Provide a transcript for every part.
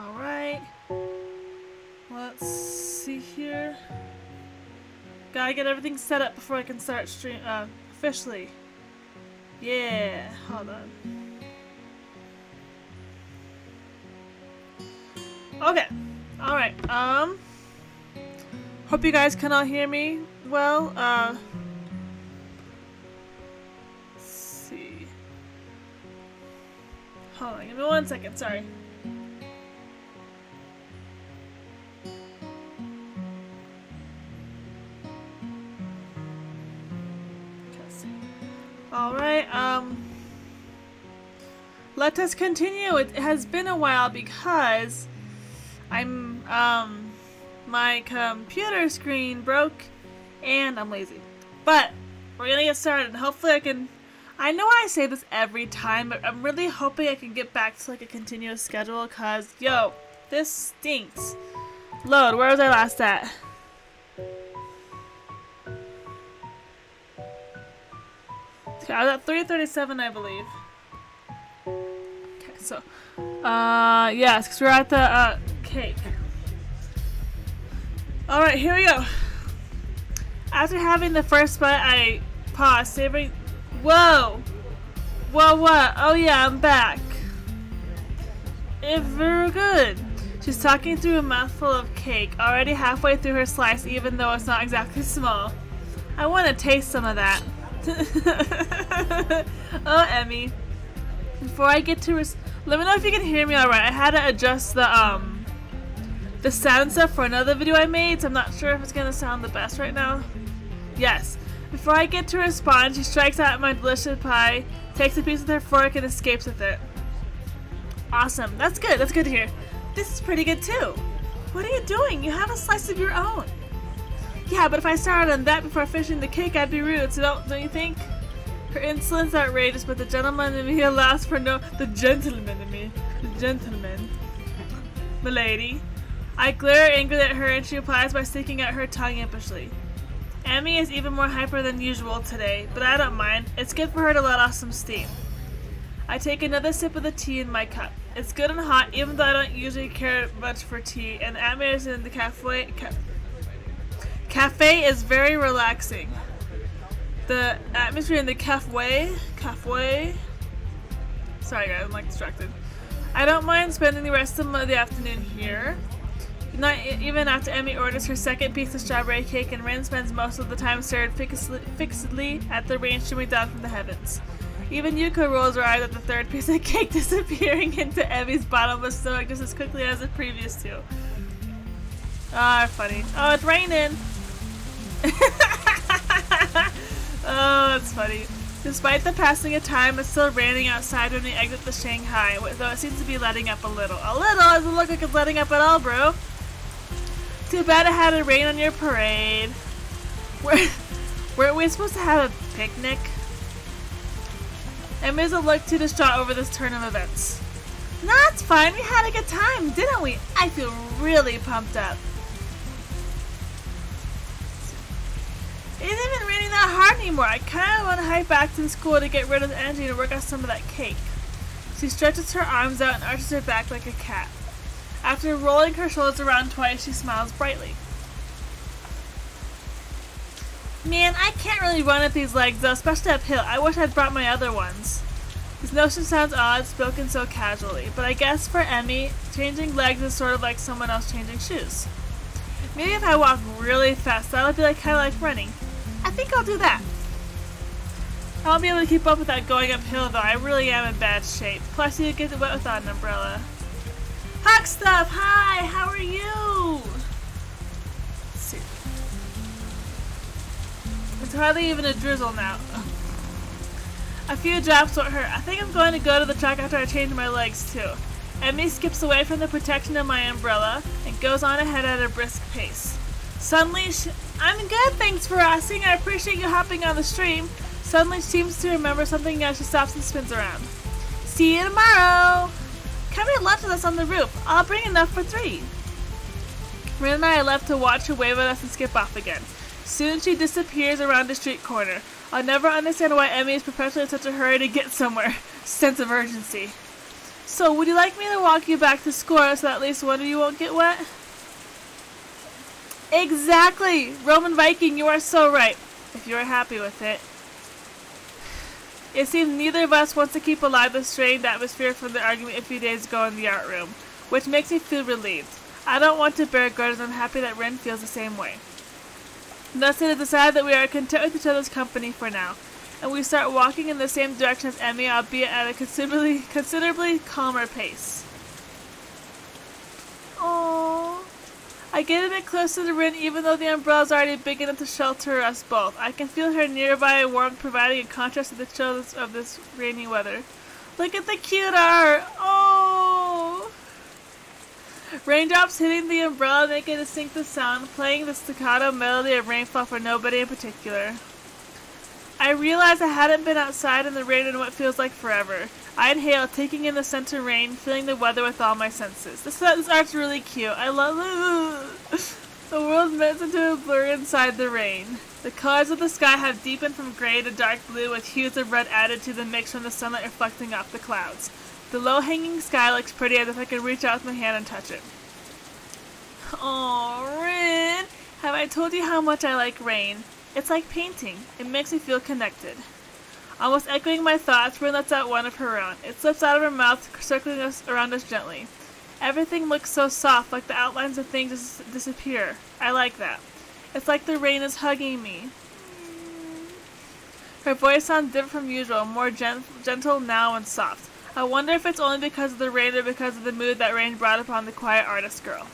Alright. Let's see here. Gotta get everything set up before I can start officially. Yeah, hold on. Okay. Alright, hope you guys can all hear me well. Let's see. Hold on, give me 1 second, sorry. Alright, let us continue. It has been a while because my computer screen broke and I'm lazy. But we're gonna get started and hopefully I know I say this every time, but I'm really hoping I can get back to like a continuous schedule because, yo, this stinks. Load, where was I last at? Okay, I was at 337, I believe. Okay, so, yes, because we're at the, cake. Alright, here we go. After having the first bite, I paused, savoring. Whoa! Whoa, what? Oh, yeah, I'm back. If we're good. She's talking through a mouthful of cake, already halfway through her slice, even though it's not exactly small. I want to taste some of that. Oh, Emmy. Before I get to let me know if you can hear me alright. I had to adjust the sound stuff for another video I made, so I'm not sure if it's gonna sound the best right now. Yes. Before I get to respond, she strikes out at my delicious pie, takes a piece with her fork, and escapes with it. Awesome. That's good. That's good to hear. This is pretty good too. What are you doing? You have a slice of your own. Yeah, but if I started on that before finishing the cake, I'd be rude, so don't you think? Her insolence outrageous, but the gentleman in me allows for no— the gentleman in me. The gentleman. Milady. I glare angrily at her and she replies by sticking out her tongue impishly. Emmy is even more hyper than usual today, but I don't mind. It's good for her to let off some steam. I take another sip of the tea in my cup. It's good and hot, even though I don't usually care much for tea, and the atmosphere in the cafe is very relaxing. The atmosphere in the cafe. Sorry guys, I'm like distracted. I don't mind spending the rest of the afternoon here. Not even after Emmy orders her second piece of strawberry cake and Rin spends most of the time staring fixedly at the rain streaming down from the heavens. Even Yuko rolls her eyes at the third piece of cake disappearing into Emmy's bottomless stomach just as quickly as the previous two. Ah, funny. Oh, it's raining! Oh, that's funny. Despite the passing of time, it's still raining outside when we exit the Shanghai, though it seems to be letting up a little. A little? Doesn't look like it's letting up at all, bro. Too bad it had to rain on your parade. Weren't we supposed to have a picnic? Emmy doesn't look too distraught over this turn of events. No, it's fine. We had a good time, didn't we? I feel really pumped up. It isn't even raining that hard anymore. I kind of want to hike back to the school to get rid of the energy and work on some of that cake. She stretches her arms out and arches her back like a cat. After rolling her shoulders around twice, she smiles brightly. Man, I can't really run at these legs though, especially uphill. I wish I'd brought my other ones. This notion sounds odd, spoken so casually, but I guess for Emmy, changing legs is sort of like someone else changing shoes. Maybe if I walk really fast, that would be kind of like running. I think I'll do that. I won't be able to keep up without going uphill though. I really am in bad shape. Plus you get wet without an umbrella. Hawk Stuff! Hi! How are you? Let's see. It's hardly even a drizzle now. A few drops won't hurt. I think I'm going to go to the track after I change my legs too. Emmy skips away from the protection of my umbrella and goes on ahead at a brisk pace. Suddenly, I'm good, thanks for asking. I appreciate you hopping on the stream. Suddenly, she seems to remember something as she stops and spins around. See you tomorrow! Come eat lunch with us on the roof. I'll bring enough for 3. Rin and I are left to watch her wave at us and skip off again. Soon she disappears around a street corner. I'll never understand why Emmy is perpetually in such a hurry to get somewhere. Sense of urgency. So, would you like me to walk you back to school so that at least one of you won't get wet? Exactly! Roman Viking, you are so right. If you are happy with it. It seems neither of us wants to keep alive the strained atmosphere from the argument a few days ago in the art room, which makes me feel relieved. I don't want to bear grudges, and I'm happy that Rin feels the same way. Thus it is decided that we are content with each other's company for now, and we start walking in the same direction as Emmy, albeit at a considerably calmer pace. Aww. I get a bit close to the Rin even though the umbrella is already big enough to shelter us both. I can feel her nearby warmth providing a contrast to the chills of this rainy weather. Look at the cute art! Oh! Raindrops hitting the umbrella make a distinctive sound, playing the staccato melody of rainfall for nobody in particular. I realized I hadn't been outside in the rain in what feels like forever. I inhale, taking in the scent of rain, feeling the weather with all my senses. This art's really cute. I love it. The world melts into a blur inside the rain. The colors of the sky have deepened from gray to dark blue with hues of red added to the mix from the sunlight reflecting off the clouds. The low-hanging sky looks pretty as if I could reach out with my hand and touch it. Aww, Rin! Have I told you how much I like rain? It's like painting. It makes me feel connected. Almost echoing my thoughts, Rin lets out one of her own. It slips out of her mouth, circling around us gently. Everything looks so soft, like the outlines of things disappear. I like that. It's like the rain is hugging me. Her voice sounds different from usual, more gentle now and soft. I wonder if it's only because of the rain or because of the mood that rain brought upon the quiet artist girl.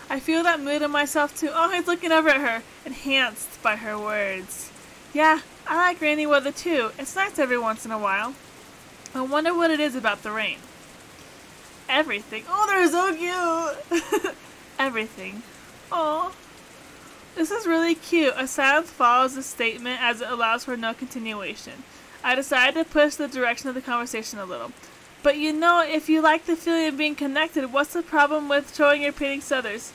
I feel that mood in myself too. Oh, he's looking over at her, enhanced by her words. Yeah, I like rainy weather too. It's nice every once in a while. I wonder what it is about the rain. Everything. Oh, they're so cute! Everything. Oh, this is really cute. A silence follows the statement as it allows for no continuation. I decided to push the direction of the conversation a little. But you know, if you like the feeling of being connected, what's the problem with showing your paintings to others?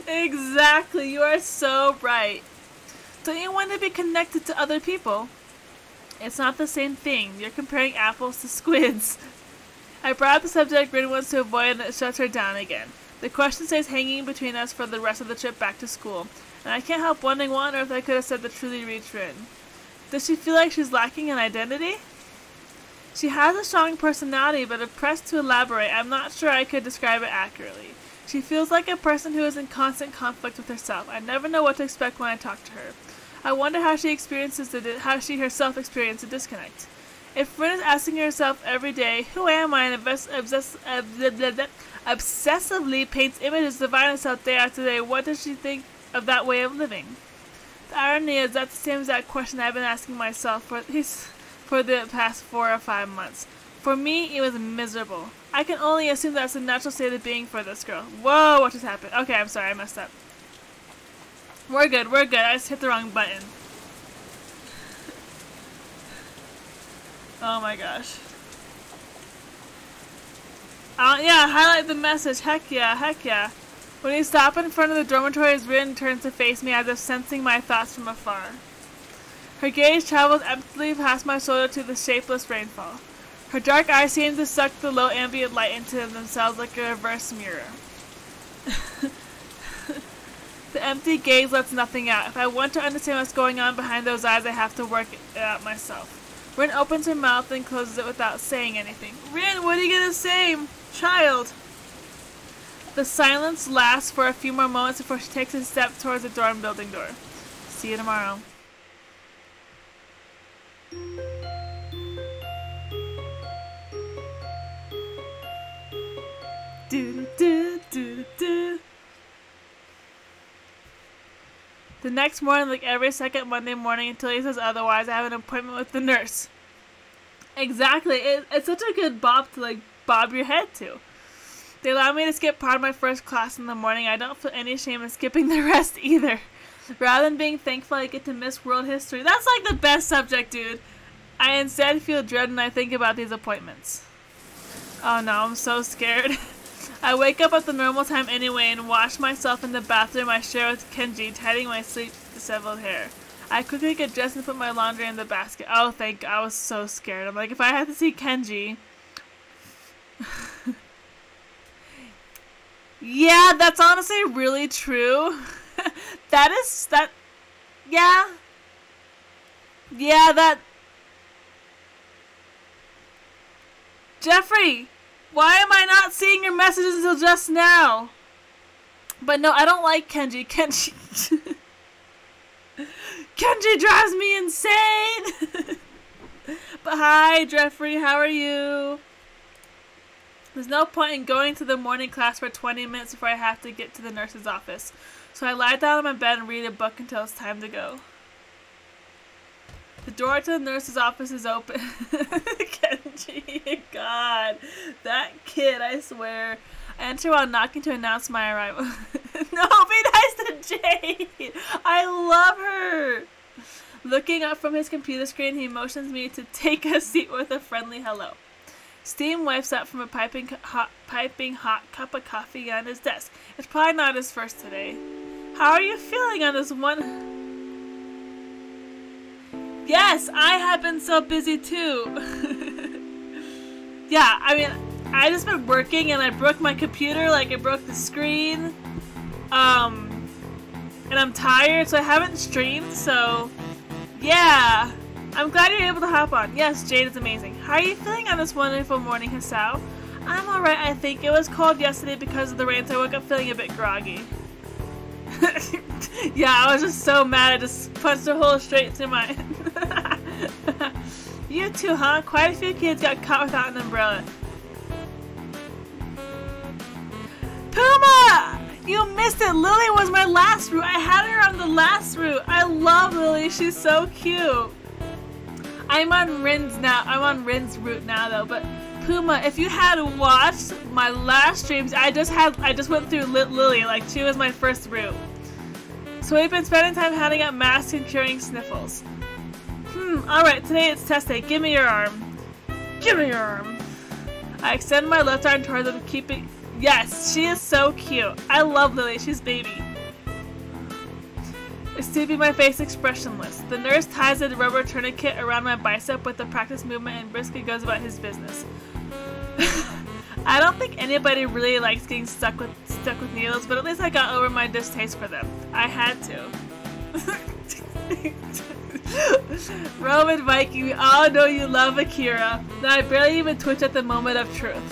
Exactly, you are so right. Don't you want to be connected to other people? It's not the same thing. You're comparing apples to squids. I brought up the subject Rin wants to avoid and it shuts her down again. The question stays hanging between us for the rest of the trip back to school, and I can't help wondering if I could have said that truly reached Rin. Does she feel like she's lacking an identity? She has a strong personality, but if pressed to elaborate, I'm not sure I could describe it accurately. She feels like a person who is in constant conflict with herself. I never know what to expect when I talk to her. I wonder how she herself experiences the disconnect. If Rin is asking herself every day, who am I, and obsessively paints images of violence out day after day, what does she think of that way of living? The irony is that's the same exact question I've been asking myself for the past 4 or 5 months. For me, it was miserable. I can only assume that's the natural state of being for this girl. Whoa, what just happened? Okay, I'm sorry, I messed up. We're good, we're good. I just hit the wrong button. Oh my gosh. Yeah, highlight the message. Heck yeah, heck yeah. When you stop in front of the dormitory's Rin turns to face me as if sensing my thoughts from afar. Her gaze travels emptily past my shoulder to the shapeless rainfall. Her dark eyes seem to suck the low ambient light into themselves like a reverse mirror. The empty gaze lets nothing out. If I want to understand what's going on behind those eyes, I have to work it out myself. Rin opens her mouth and closes it without saying anything. Rin, what are you gonna say? Child! The silence lasts for a few more moments before she takes a step towards the dorm building door. See you tomorrow. Do do do do. The next morning, like every second Monday morning until he says otherwise, I have an appointment with the nurse. Exactly. It's such a good bop to bob your head to. They allow me to skip part of my first class in the morning. I don't feel any shame in skipping the rest either. Rather than being thankful I get to miss world history. That's like the best subject, dude. I instead feel dread when I think about these appointments. Oh no, I'm so scared. I wake up at the normal time anyway and wash myself in the bathroom I share with Kenji, tidying my sleep disheveled hair. I quickly get dressed and put my laundry in the basket. Oh, thank God. I was so scared. I'm like, if I had to see Kenji. Yeah, that's honestly really true. Yeah. Yeah, that... Jeffrey, why am I not seeing your messages until just now? But no, I don't like Kenji. Kenji drives me insane! But hi, Jeffrey, how are you? There's no point in going to the morning class for 20 minutes before I have to get to the nurse's office. So I lie down on my bed and read a book until it's time to go. The door to the nurse's office is open. Kenji, God. That kid, I swear. I enter while knocking to announce my arrival. No, be nice to Jade! I love her! Looking up from his computer screen, he motions me to take a seat with a friendly hello. Steam wafts up from a piping hot cup of coffee on his desk. It's probably not his first today. How are you feeling on this one? Yes, I have been so busy too. Yeah, I mean, I just been working and I broke my computer, like I broke the screen. And I'm tired, so I haven't streamed, so yeah. I'm glad you're able to hop on. Yes, Jade is amazing. How are you feeling on this wonderful morning, Hisao? I'm alright, I think. It was cold yesterday because of the rain, so I woke up feeling a bit groggy. Yeah, I was just so mad I just punched a hole straight through my... You too, huh? Quite a few kids got caught without an umbrella. Puma! You missed it! Lily was my last route. I had her on the last route. I love Lily. She's so cute. I'm on Rin's now. I'm on Rin's route now though, but Puma, if you had watched my last streams, I just went through Lily, like she was my first route. So we've been spending time handing out masks and curing sniffles. Alright, today it's test day. Give me your arm. Give me your arm. I extend my left arm toward them, keeping... Yes, she is so cute. I love Lily. She's baby. Keeping my face expressionless. The nurse ties a rubber tourniquet around my bicep with a practice movement and briskly goes about his business. I don't think anybody really likes getting stuck with needles, but at least I got over my distaste for them. I had to. Roman Viking, we all know you love Akira. Now I barely even twitch at the moment of truth.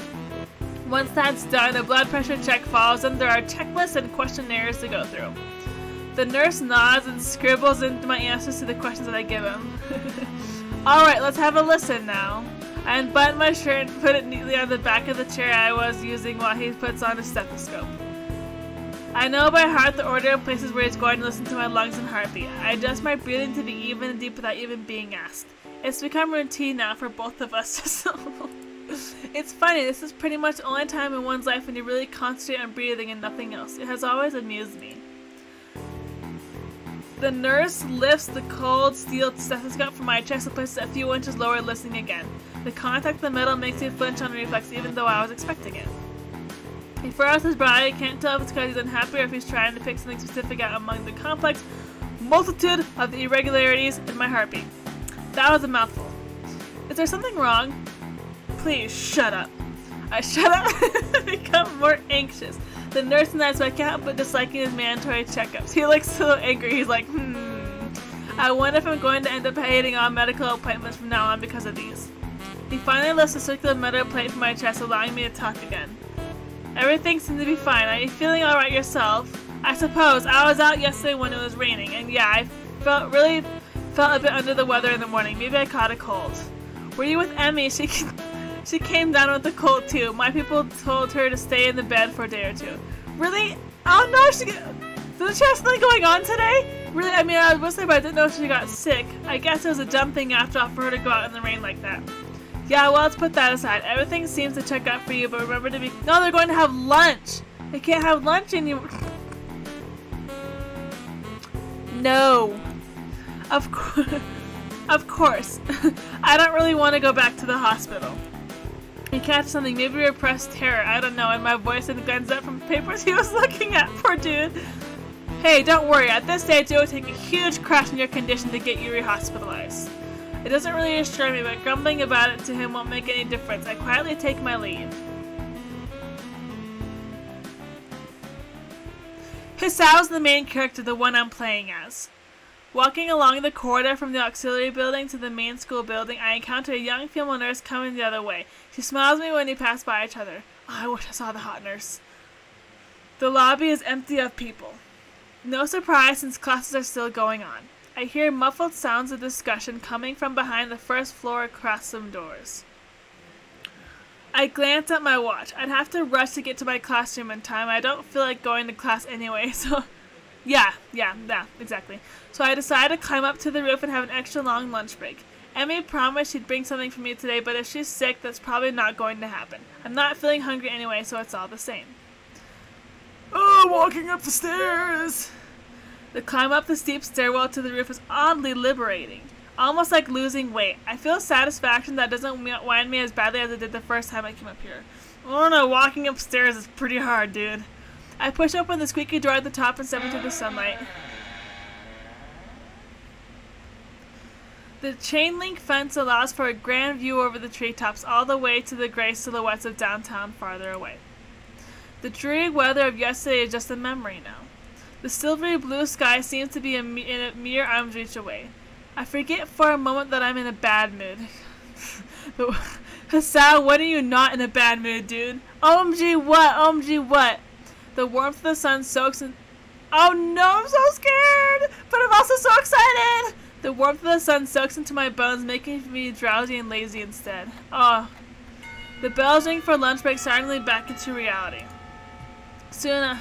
Once that's done, a blood pressure check follows and there are checklists and questionnaires to go through. The nurse nods and scribbles into my answers to the questions that I give him. Alright, let's have a listen now. I unbutton my shirt and put it neatly on the back of the chair I was using while he puts on his stethoscope. I know by heart the order of places where he's going to listen to my lungs and heartbeat. I adjust my breathing to be even and deep without even being asked. It's become routine now for both of us. It's funny, this is pretty much the only time in one's life when you really concentrate on breathing and nothing else. It has always amused me. The nurse lifts the cold steel stethoscope from my chest and places it a few inches lower, listening again. The contact of the metal makes me flinch on reflex even though I was expecting it. He furrows his brow. I can't tell if it's because he's unhappy or if he's trying to pick something specific out among the complex multitude of the irregularities in my heartbeat. That was a mouthful. Is there something wrong? Please, shut up. I shut up and become more anxious. The nurse nods, so I can't help but disliking his mandatory checkups. He looks so angry. He's like, I wonder if I'm going to end up hating all medical appointments from now on because of these. He finally lifts a circular metal plate from my chest, allowing me to talk again. Everything seemed to be fine. Are you feeling alright yourself? I suppose. I was out yesterday when it was raining, and yeah, I really felt a bit under the weather in the morning. Maybe I caught a cold. Were you with Emmy? She came down with a cold too. My people told her to stay in the bed for a day or two. Really? Oh no, doesn't she have something going on today? Really? I mean, I was listening, but I didn't know if she got sick. I guess it was a dumb thing after all for her to go out in the rain like that. Yeah, well, let's put that aside. Everything seems to check out for you, but remember to be... No, they're going to have lunch! They can't have lunch anymore. No. Of course. I don't really want to go back to the hospital. He catches something, maybe repressed terror, I don't know, and my voice and glance up from papers he was looking at. Poor dude. Hey, don't worry. At this stage, it would take a huge crash in your condition to get you rehospitalized. It doesn't really assure me, but grumbling about it to him won't make any difference. I quietly take my leave. Hisao's the main character, the one I'm playing as. Walking along the corridor from the auxiliary building to the main school building, I encounter a young female nurse coming the other way. She smiles at me when we pass by each other. Oh, I wish I saw the hot nurse. The lobby is empty of people. No surprise since classes are still going on. I hear muffled sounds of discussion coming from behind the first floor across some doors. I glance at my watch. I'd have to rush to get to my classroom in time. I don't feel like going to class anyway, so... Yeah, exactly. So I decide to climb up to the roof and have an extra long lunch break. Emmy promised she'd bring something for me today, but if she's sick, that's probably not going to happen. I'm not feeling hungry anyway, so it's all the same. Oh, walking up the stairs! The climb up the steep stairwell to the roof is oddly liberating. Almost like losing weight. I feel satisfaction that doesn't whine me as badly as it did the first time I came up here. Oh no, walking upstairs is pretty hard, dude. I push open the squeaky door at the top and step into the sunlight. The chain link fence allows for a grand view over the treetops all the way to the gray silhouettes of downtown farther away. The dreary weather of yesterday is just a memory now. The silvery blue sky seems to be in a mere arm's reach away. I forget for a moment that I'm in a bad mood. Hisao, when are you not in a bad mood, dude? OMG what? OMG what? The warmth of the sun soaks in... Oh no, I'm so scared! But I'm also so excited! The warmth of the sun soaks into my bones, making me drowsy and lazy instead. Oh. The bells ring for lunch break, starting me back into reality. Soon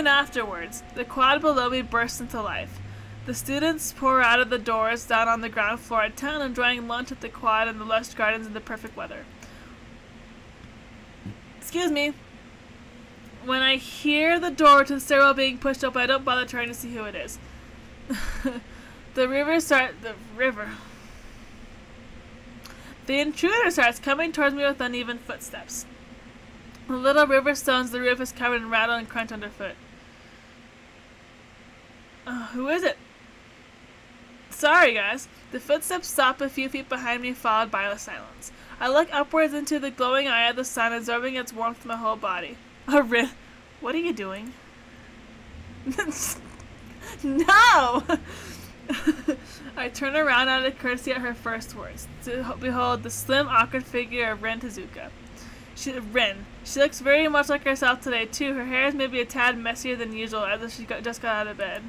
afterwards, the quad below me bursts into life. The students pour out of the doors down on the ground floor of town, enjoying lunch at the quad and the lush gardens in the perfect weather. Excuse me. When I hear the door to the stairwell being pushed open, I don't bother trying to see who it is. The intruder starts coming towards me with uneven footsteps. The little river stones the roof is covered in rattle and crunch underfoot. Who is it? Sorry, guys. The footsteps stop a few feet behind me, followed by a silence. I look upwards into the glowing eye of the sun, absorbing its warmth in my whole body. What are you doing? No! I turn around out of courtesy at her first words, to behold the slim, awkward figure of Rin Tezuka. She looks very much like herself today, too. Her hair is maybe a tad messier than usual, as if she just got out of bed.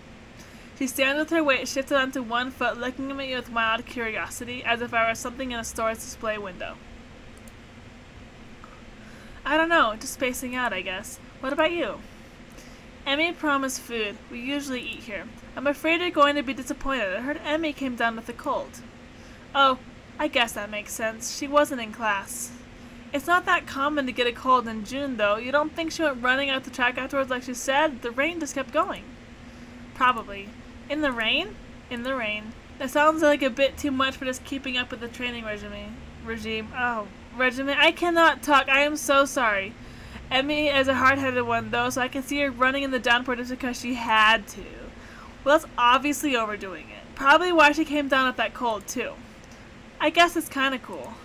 She stands with her weight shifted onto one foot, looking at me with mild curiosity, as if I were something in a store's display window. I don't know, just spacing out, I guess. What about you? Emmy promised food. We usually eat here. I'm afraid you're going to be disappointed. I heard Emmy came down with a cold. Oh, I guess that makes sense. She wasn't in class. It's not that common to get a cold in June, though. You don't think she went running out the track afterwards like she said? The rain just kept going. Probably. In the rain? In the rain. That sounds like a bit too much for just keeping up with the training regime. Regimen. I cannot talk. I am so sorry. Emmy is a hard-headed one, though, so I can see her running in the downpour just because she had to. Well, that's obviously overdoing it. Probably why she came down with that cold, too. I guess it's kind of cool.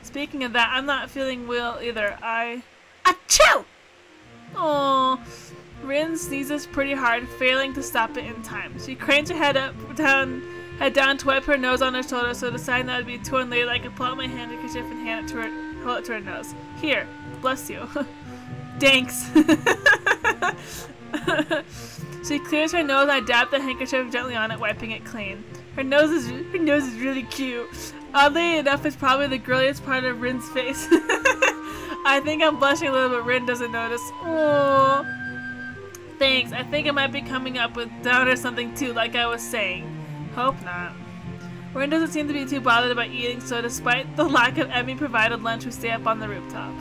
Speaking of that, I'm not feeling well either. Achoo! Aww. Rin sneezes pretty hard, failing to stop it in time. She cranes her head down to wipe her nose on her shoulder, so deciding that it would be too late, I could pull out my handkerchief and hold it to her nose. Here, bless you. Thanks. She clears her nose and I dab the handkerchief gently on it, wiping it clean. Her nose is really cute. Oddly enough, it's probably the girliest part of Rin's face. I think I'm blushing a little, but Rin doesn't notice. Aww. Thanks. I think I might be coming up with down or something too, like I was saying. Hope not. Rin doesn't seem to be too bothered about eating, so despite the lack of Emmy-provided lunch, we stay up on the rooftop.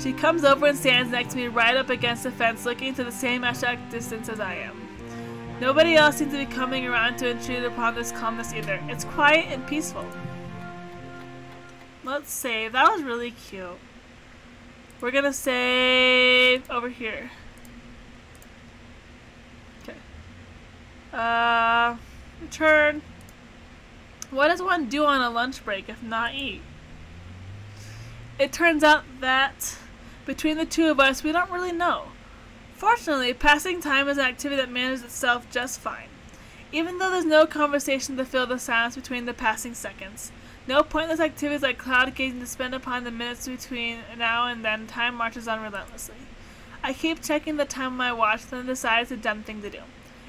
She comes over and stands next to me right up against the fence, looking to the same exact distance as I am. Nobody else seems to be coming around to intrude upon this calmness either. It's quiet and peaceful. Let's save. That was really cute. We're gonna save over here. Return. What does one do on a lunch break if not eat? It turns out that between the two of us, we don't really know. Fortunately, passing time is an activity that manages itself just fine. Even though there's no conversation to fill the silence between the passing seconds. No pointless activities like cloud gazing to spend upon the minutes between now and then, time marches on relentlessly. I keep checking the time on my watch, then decide it's a dumb thing to do.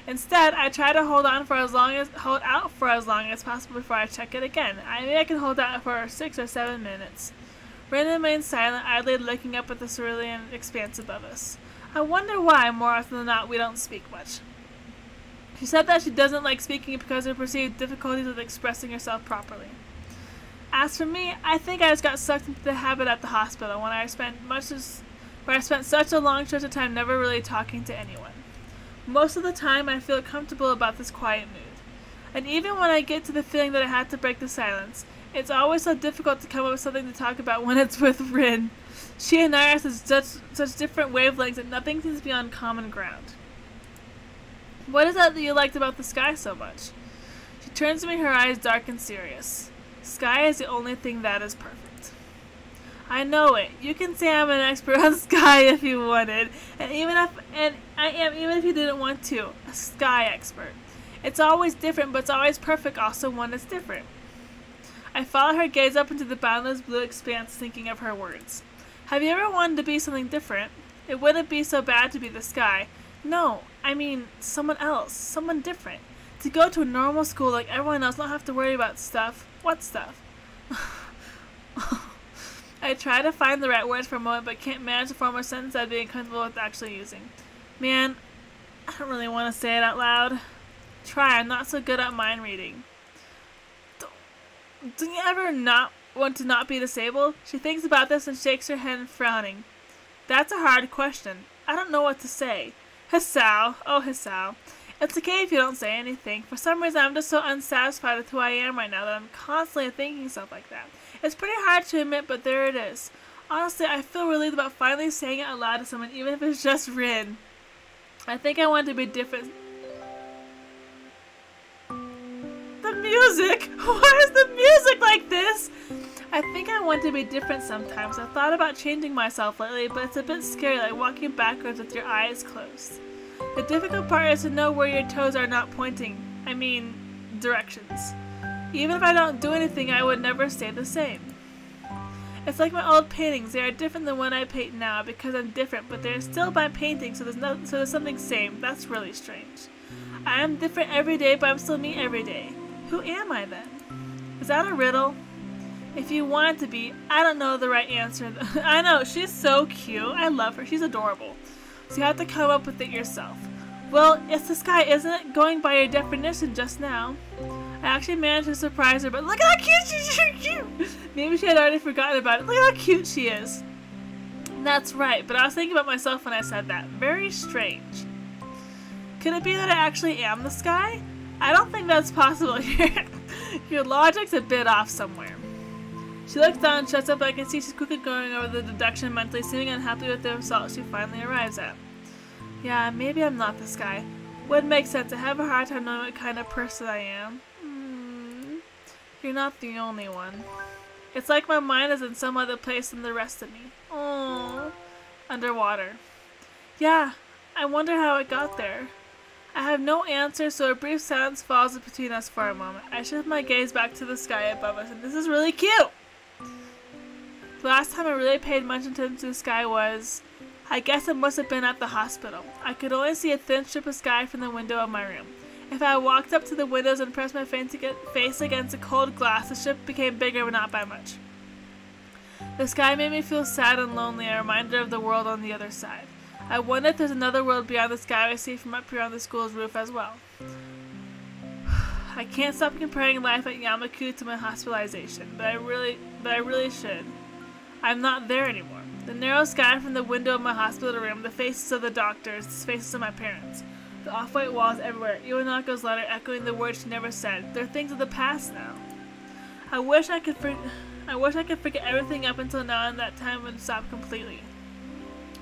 Instead, I try to hold out for as long as possible before I check it again. Maybe I can hold out for 6 or 7 minutes. Rin remains silent, idly looking up at the cerulean expanse above us. I wonder why, more often than not, we don't speak much. She said that she doesn't like speaking because of perceived difficulties with expressing herself properly. As for me, I think I just got sucked into the habit at the hospital where I spent such a long stretch of time never really talking to anyone. Most of the time, I feel comfortable about this quiet mood. And even when I get to the feeling that I had to break the silence, it's always so difficult to come up with something to talk about when it's with Rin. She and I are such different wavelengths that nothing seems to be on common ground. What is that you liked about the sky so much? She turns to me, her eyes dark and serious. Sky is the only thing that is perfect. I know it. You can say I'm an expert on sky if you wanted, even if you didn't want to. A sky expert. It's always different, but it's always perfect also when it's different. I follow her gaze up into the boundless blue expanse, thinking of her words. Have you ever wanted to be something different? It wouldn't be so bad to be the sky. No, I mean someone else, someone different. To go to a normal school like everyone else, not have to worry about stuff. What stuff? I try to find the right words for a moment, but can't manage to form a sentence I'd be comfortable with actually using. Man, I don't really want to say it out loud. Try, I'm not so good at mind reading. Don't you ever not want to not be disabled? She thinks about this and shakes her head, frowning. That's a hard question. I don't know what to say. Hisao. Oh, Hisao. It's okay if you don't say anything. For some reason, I'm just so unsatisfied with who I am right now that I'm constantly thinking stuff like that. It's pretty hard to admit, but there it is. Honestly, I feel relieved about finally saying it out loud to someone, even if it's just Rin. I think I want to be different. The music? Why is the music like this? I think I want to be different sometimes. I've thought about changing myself lately, but it's a bit scary, like walking backwards with your eyes closed. The difficult part is to know where your toes are not pointing. I mean, directions. Even if I don't do anything, I would never stay the same. It's like my old paintings. They are different than what I paint now because I'm different, but they're still my painting, so there's something same. That's really strange. I am different every day, but I'm still me every day. Who am I then? Is that a riddle? If you want to be, I don't know the right answer. I know, she's so cute. I love her. She's adorable. So you have to come up with it yourself. Well, it's the sky, isn't it? Going by your definition just now. I actually managed to surprise her, but look how cute she's cute. Maybe she had already forgotten about it. Look how cute she is. That's right, but I was thinking about myself when I said that. Very strange. Could it be that I actually am the sky? I don't think that's possible here. Your logic's a bit off somewhere. She looks down and shuts up, but I can see she's quickly going over the deduction mentally, seeming unhappy with the result she finally arrives at. Yeah, maybe I'm not the sky. Would make sense. I have a hard time knowing what kind of person I am. You're not the only one. It's like my mind is in some other place than the rest of me. Oh, underwater. Yeah, I wonder how it got there. I have no answer, so a brief silence falls between us for a moment. I shift my gaze back to the sky above us, and this is really cute! The last time I really paid much attention to the sky was, I guess it must have been at the hospital. I could only see a thin strip of sky from the window of my room. If I walked up to the windows and pressed my face against the cold glass, the strip became bigger, but not by much. The sky made me feel sad and lonely, a reminder of the world on the other side. I wonder if there's another world beyond the sky I see from up here on the school's roof as well. I can't stop comparing life at Yamaku to my hospitalization, but I really should. I'm not there anymore. The narrow sky from the window of my hospital room, the faces of the doctors, the faces of my parents. The off-white walls everywhere, Iwanako's letter echoing the words she never said. They're things of the past now. I wish I could forget everything up until now, and that time would stop completely.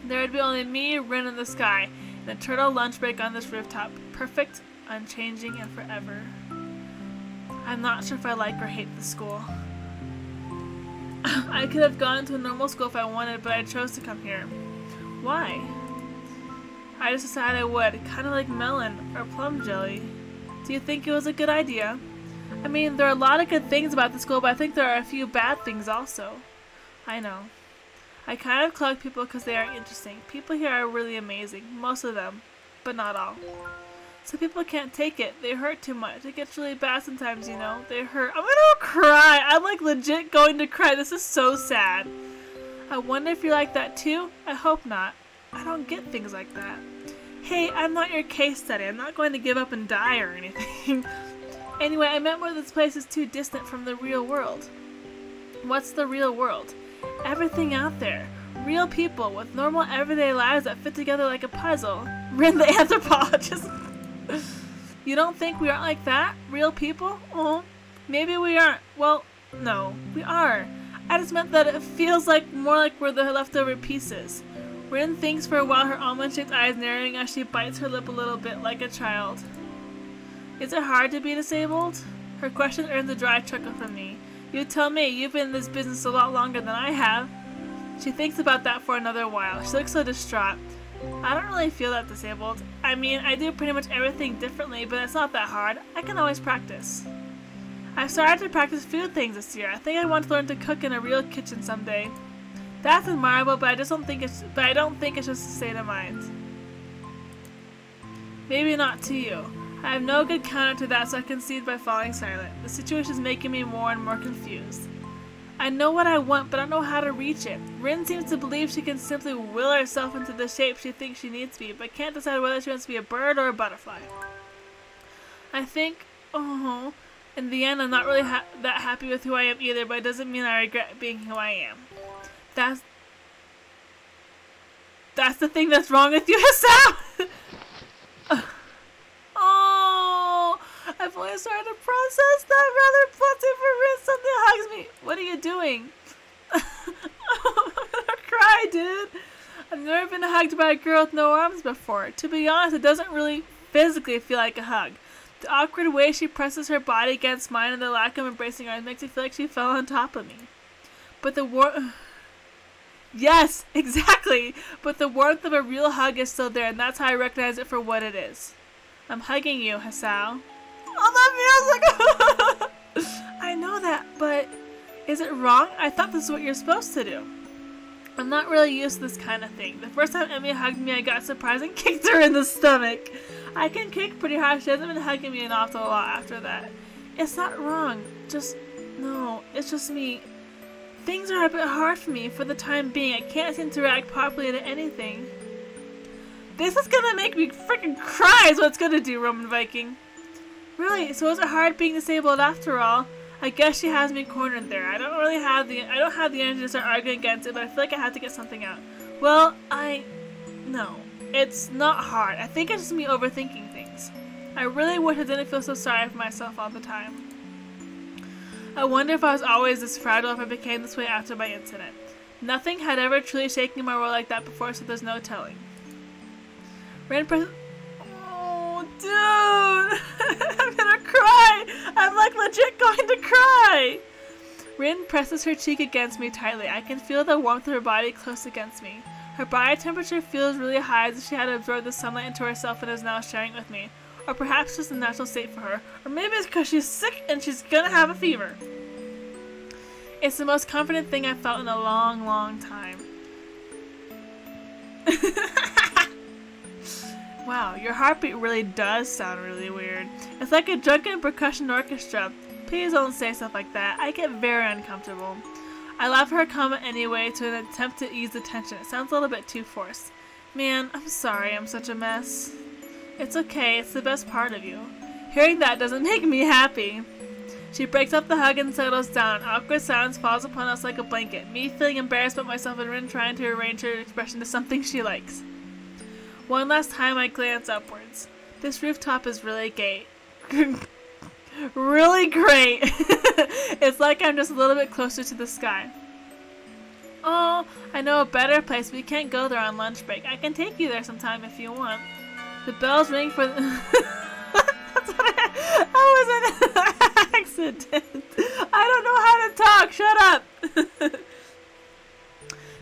There would be only me, Rin, and the sky, and a turtle lunch break on this rooftop. Perfect, unchanging and forever. I'm not sure if I like or hate the school. I could have gone to a normal school if I wanted, but I chose to come here. Why? I just decided I would, kind of like melon or plum jelly. Do you think it was a good idea? I mean, there are a lot of good things about the school, but I think there are a few bad things also. I know. I kind of collect people because they are interesting. People here are really amazing, most of them, but not all. Some people can't take it. They hurt too much. It gets really bad sometimes, you know. They hurt. I'm gonna cry. I'm like legit going to cry. This is so sad. I wonder if you're like that too? I hope not. I don't get things like that. Hey, I'm not your case study. I'm not going to give up and die or anything. Anyway, I meant where this place is too distant from the real world. What's the real world? Everything out there. Real people with normal everyday lives that fit together like a puzzle. Rin the anthropologist. You don't think we aren't like that? Real people? Oh, maybe we aren't. Well, no, we are. I just meant that it feels like more like we're the leftover pieces. Rin thinks for a while, her almond-shaped eyes narrowing as she bites her lip a little bit like a child. Is it hard to be disabled? Her question earns a dry chuckle from me. You tell me, you've been in this business a lot longer than I have. She thinks about that for another while. She looks so distraught. I don't really feel that disabled. I mean, I do pretty much everything differently, but it's not that hard. I can always practice. I've started to practice food things this year. I think I want to learn to cook in a real kitchen someday. That's admirable, but I don't think it's just a state of mind. Maybe not to you. I have no good counter to that, so I concede by falling silent. The situation is making me more and more confused. I know what I want, but I don't know how to reach it. Rin seems to believe she can simply will herself into the shape she thinks she needs to be, but can't decide whether she wants to be a bird or a butterfly. I think, in the end, I'm not really that happy with who I am either, but it doesn't mean I regret being who I am. That's the thing that's wrong with you, Hassan! Oh, I've only started to process that rather plotting for Rin. Something hugs me. What are you doing? I'm gonna cry, dude. I've never been hugged by a girl with no arms before. To be honest, it doesn't really physically feel like a hug. The awkward way she presses her body against mine and the lack of embracing arms makes me feel like she fell on top of me. But the warmth... Yes, exactly! But the warmth of a real hug is still there, and that's how I recognize it for what it is. I'm hugging you, Hasao. Oh, that feels like... I know that, but... Is it wrong? I thought this is what you're supposed to do. I'm not really used to this kind of thing. The first time Emmy hugged me, I got surprised and kicked her in the stomach. I can kick pretty hard. She hasn't been hugging me an awful lot after that. It's not wrong. No, it's just me. Things are a bit hard for me for the time being. I can't seem to react properly to anything. This is gonna make me freaking cry is what it's gonna do, Roman Viking. Really? So is it hard being disabled after all? I guess she has me cornered there. I don't have the energy to start arguing against it, but I feel like I have to get something out. Well, no. It's not hard. I think it's just me overthinking things. I really wish I didn't feel so sorry for myself all the time. I wonder if I was always this fragile, if I became this way after my incident. Nothing had ever truly shaken my world like that before, so there's no telling. Oh, dude! I'm gonna cry! I'm like legit going to cry! Rin presses her cheek against me tightly. I can feel the warmth of her body close against me. Her body temperature feels really high, as if she had absorbed the sunlight into herself and is now sharing it with me. Or perhaps just a natural state for her. Or maybe it's because she's sick and she's gonna have a fever. It's the most confident thing I've felt in a long, long time. Wow, your heartbeat really does sound really weird. It's like a drunken percussion orchestra. Please don't say stuff like that. I get very uncomfortable. I laugh at her comment anyway to an attempt to ease the tension. It sounds a little bit too forced. Man, I'm sorry I'm such a mess. It's okay, it's the best part of you. Hearing that doesn't make me happy. She breaks up the hug and settles down. Awkward silence falls upon us like a blanket. Me feeling embarrassed about myself and Rin trying to arrange her expression to something she likes. One last time I glance upwards. This rooftop is really gay. Really great. It's like I'm just a little bit closer to the sky. Oh, I know a better place, but you can't go there on lunch break. I can take you there sometime if you want. The bell's ring for the That was an accident. I don't know how to talk. Shut up.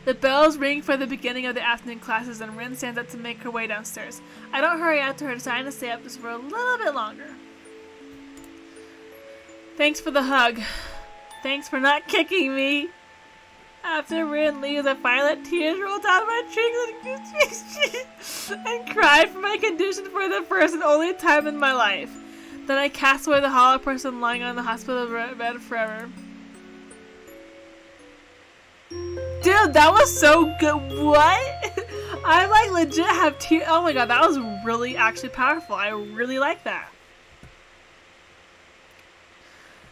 The bells ring for the beginning of the afternoon classes and Rin stands up to make her way downstairs. I don't hurry after her, deciding to stay up just for a little bit longer. Thanks for the hug. Thanks for not kicking me. After Rin leaves, I finally let tears roll down my cheeks and cried for my condition for the first and only time in my life. Then I cast away the hollow person lying on the hospital bed forever. Dude, that was so good. What? I like legit have tears. Oh my god, that was really actually powerful. I really like that.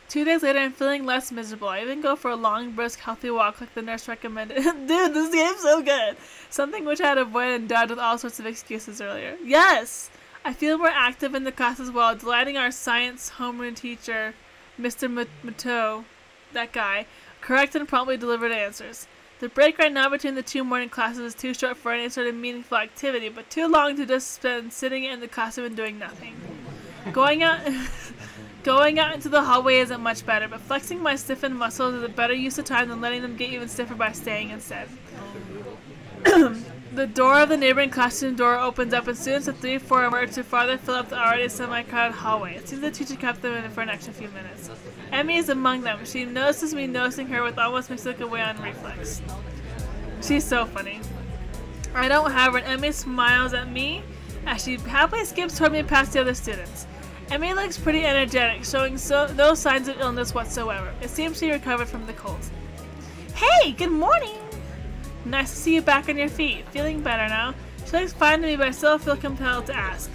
2 days later, I'm feeling less miserable. I even go for a long, brisk, healthy walk like the nurse recommended. Dude, this game's so good. Something which I had avoided and dodged with all sorts of excuses earlier. Yes! I feel more active in the class as well, delighting our science homeroom teacher, Mr. Mato, that guy, correct and promptly delivered answers. The break right now between the 2 morning classes is too short for any sort of meaningful activity, but too long to just spend sitting in the classroom and doing nothing. Going out into the hallway isn't much better, but flexing my stiffened muscles is a better use of time than letting them get even stiffer by staying instead. The door of the neighboring classroom door opens up, and students of 3-4 emerge to farther fill up the already semi-crowded hallway. It seems the teacher kept them in for an extra few minutes. Emmy is among them. She notices me noticing her with almost makes me look away on reflex. She's so funny. I don't have her, and Emmy smiles at me as she happily skips toward me past the other students. Emmy looks pretty energetic, showing no signs of illness whatsoever. It seems she recovered from the cold. Hey, good morning! Nice to see you back on your feet. Feeling better now? She looks fine to me, but I still feel compelled to ask.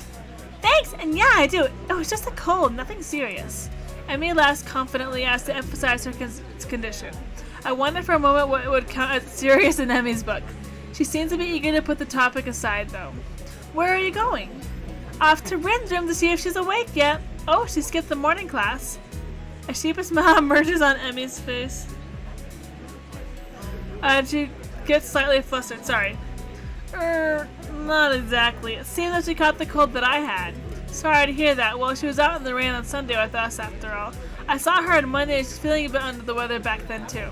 Thanks, and yeah, I do. It was just a cold, nothing serious. Emmy laughs confidently as to emphasize her condition. I wonder for a moment what would count as serious in Emmy's book. She seems to be eager to put the topic aside, though. Where are you going? Off to Rin's room to see if she's awake yet. Oh, she skipped the morning class. A sheepish smile emerges on Emmy's face. She gets slightly flustered. Sorry. Not exactly. It seems that she caught the cold that I had. Sorry to hear that. Well, she was out in the rain on Sunday with us after all. I saw her on Monday and she's feeling a bit under the weather back then too.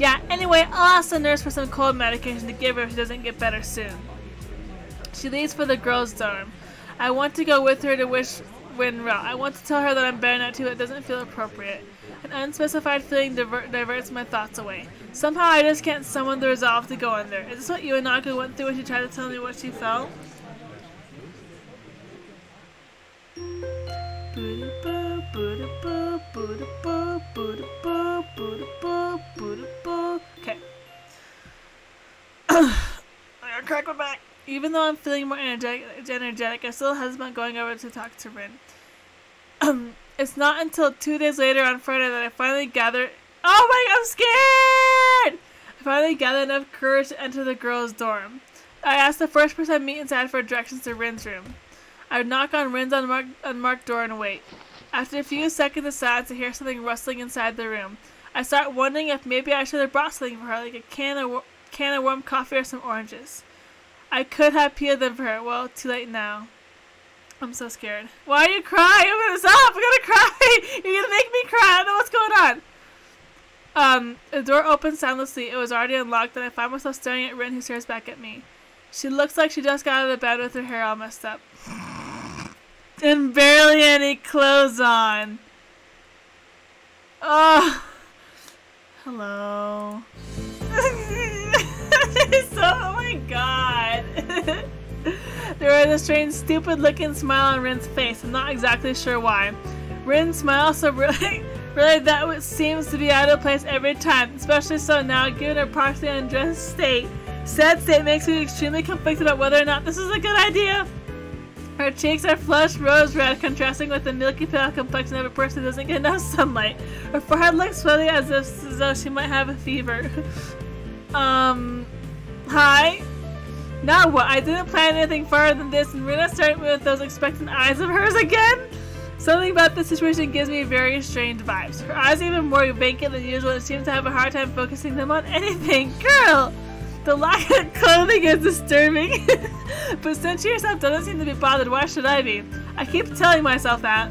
Yeah, anyway, I'll ask the nurse for some cold medication to give her if she doesn't get better soon. She leaves for the girls' dorm. I want to go with her to wish Win well. I want to tell her that I'm better now too, but it doesn't feel appropriate. An unspecified feeling diverts my thoughts away. Somehow I just can't summon the resolve to go in there. Is this what Iwanaka went through when she tried to tell me what she felt? Okay. I gotta crack my back. Even though I'm feeling more energetic, I still hesitate going over to talk to Rin. It's not until 2 days later on Friday that I finally gather. Oh my god, I'm scared! I finally gathered enough courage to enter the girls' dorm. I asked the first person I meet inside for directions to Rin's room. I would knock on Rin's unmarked door and wait. After a few seconds of silence, I hear something rustling inside the room. I start wondering if maybe I should have brought something for her, like a can of warm coffee or some oranges. I could have peeled them for her. Well, too late now. I'm so scared. Why are you crying? I'm gonna stop! I'm gonna cry! You're gonna make me cry! I don't know what's going on! The door opens soundlessly. It was already unlocked, and I find myself staring at Rin, who stares back at me. She looks like she just got out of the bed with her hair all messed up. And barely any clothes on. Oh. Hello. Oh my god. There was a strange, stupid-looking smile on Rin's face. I'm not exactly sure why. Rin smiles so really that seems to be out of place every time, especially so now, given her partially undressed state. Said state makes me extremely conflicted about whether or not this is a good idea. Her cheeks are flushed rose red, contrasting with the milky pale complexion of a person who doesn't get enough sunlight. Her forehead looks sweaty as though she might have a fever. Hi? Now what? I didn't plan anything farther than this, and Rina started with those expectant eyes of hers again? Something about this situation gives me very strange vibes. Her eyes are even more vacant than usual and seems to have a hard time focusing them on anything. Girl! The lack of clothing is disturbing. But since she herself doesn't seem to be bothered, why should I be? I keep telling myself that.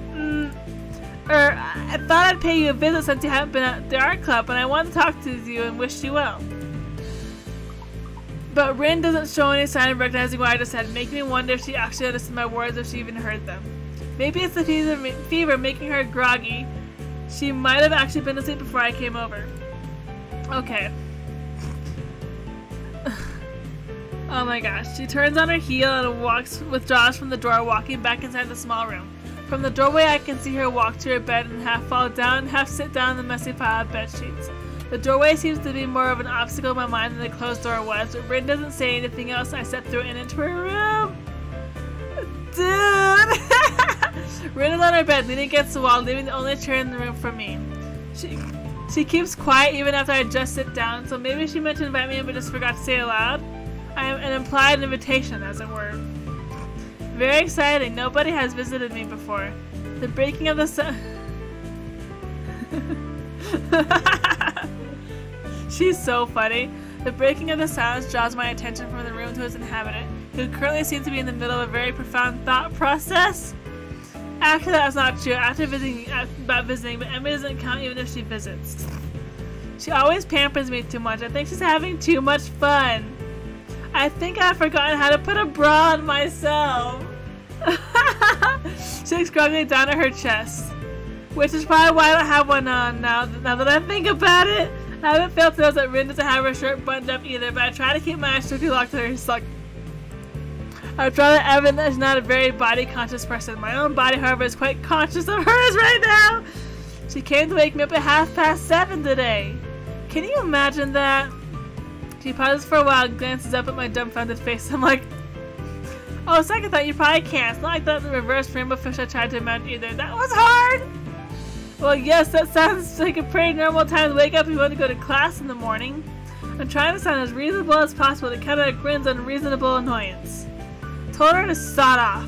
I thought I'd pay you a visit since you haven't been at the art club, and I want to talk to you and wish you well. But Rin doesn't show any sign of recognizing what I just said, making me wonder if she actually understood my words or if she even heard them. Maybe it's the fever making her groggy. She might have actually been asleep before I came over. Okay. Oh my gosh. She turns on her heel and withdraws from the door, walking back inside the small room. From the doorway, I can see her walk to her bed and half fall down and half sit down in the messy pile of bed sheets. The doorway seems to be more of an obstacle in my mind than the closed door was, but Rin doesn't say anything else. I step through and into her room. Dude! Rin is on her bed, leaning against the wall, leaving the only chair in the room for me. She keeps quiet even after I just sit down, so maybe she meant to invite me in but just forgot to say it aloud. I am an implied invitation, as it were. Very exciting. Nobody has visited me before. The breaking of the She's so funny. The breaking of the silence draws my attention from the room to its inhabitant, who currently seems to be in the middle of a very profound thought process. Actually, that's not true. After visiting, but Emmy doesn't count even if she visits. She always pampers me too much. I think she's having too much fun. I think I've forgotten how to put a bra on myself. She looks groggily down at her chest, which is probably why I don't have one on now that I think about it. I haven't failed to notice that Rin doesn't have her shirt buttoned up either, but I try to keep my eyes strictly locked to her sock. I would draw that evident that she's not a very body-conscious person. My own body, however, is quite conscious of hers right now. She came to wake me up at 7:30 today. Can you imagine that? She pauses for a while, glances up at my dumbfounded face. I'm like, oh, second thought, you probably can't. It's not like that the reverse rainbow fish I tried to imagine either. That was hard! Well, yes, that sounds like a pretty normal time to wake up if you want to go to class in the morning. I'm trying to sound as reasonable as possible to cut out Grin's unreasonable annoyance. Told her to sod off.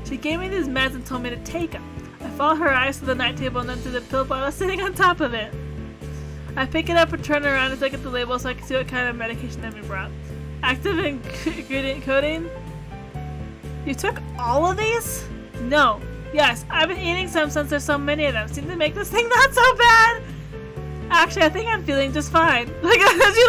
She gave me these meds and told me to take them. I followed her eyes to the night table and then to the pill bottle sitting on top of it. I pick it up and turn it around and look at the label so I can see what kind of medication Emmy brought. Active ingredient codeine? You took all of these? No. Yes, I've been eating some since there's so many of them. Seem to make this thing not so bad. Actually, I think I'm feeling just fine. Like, she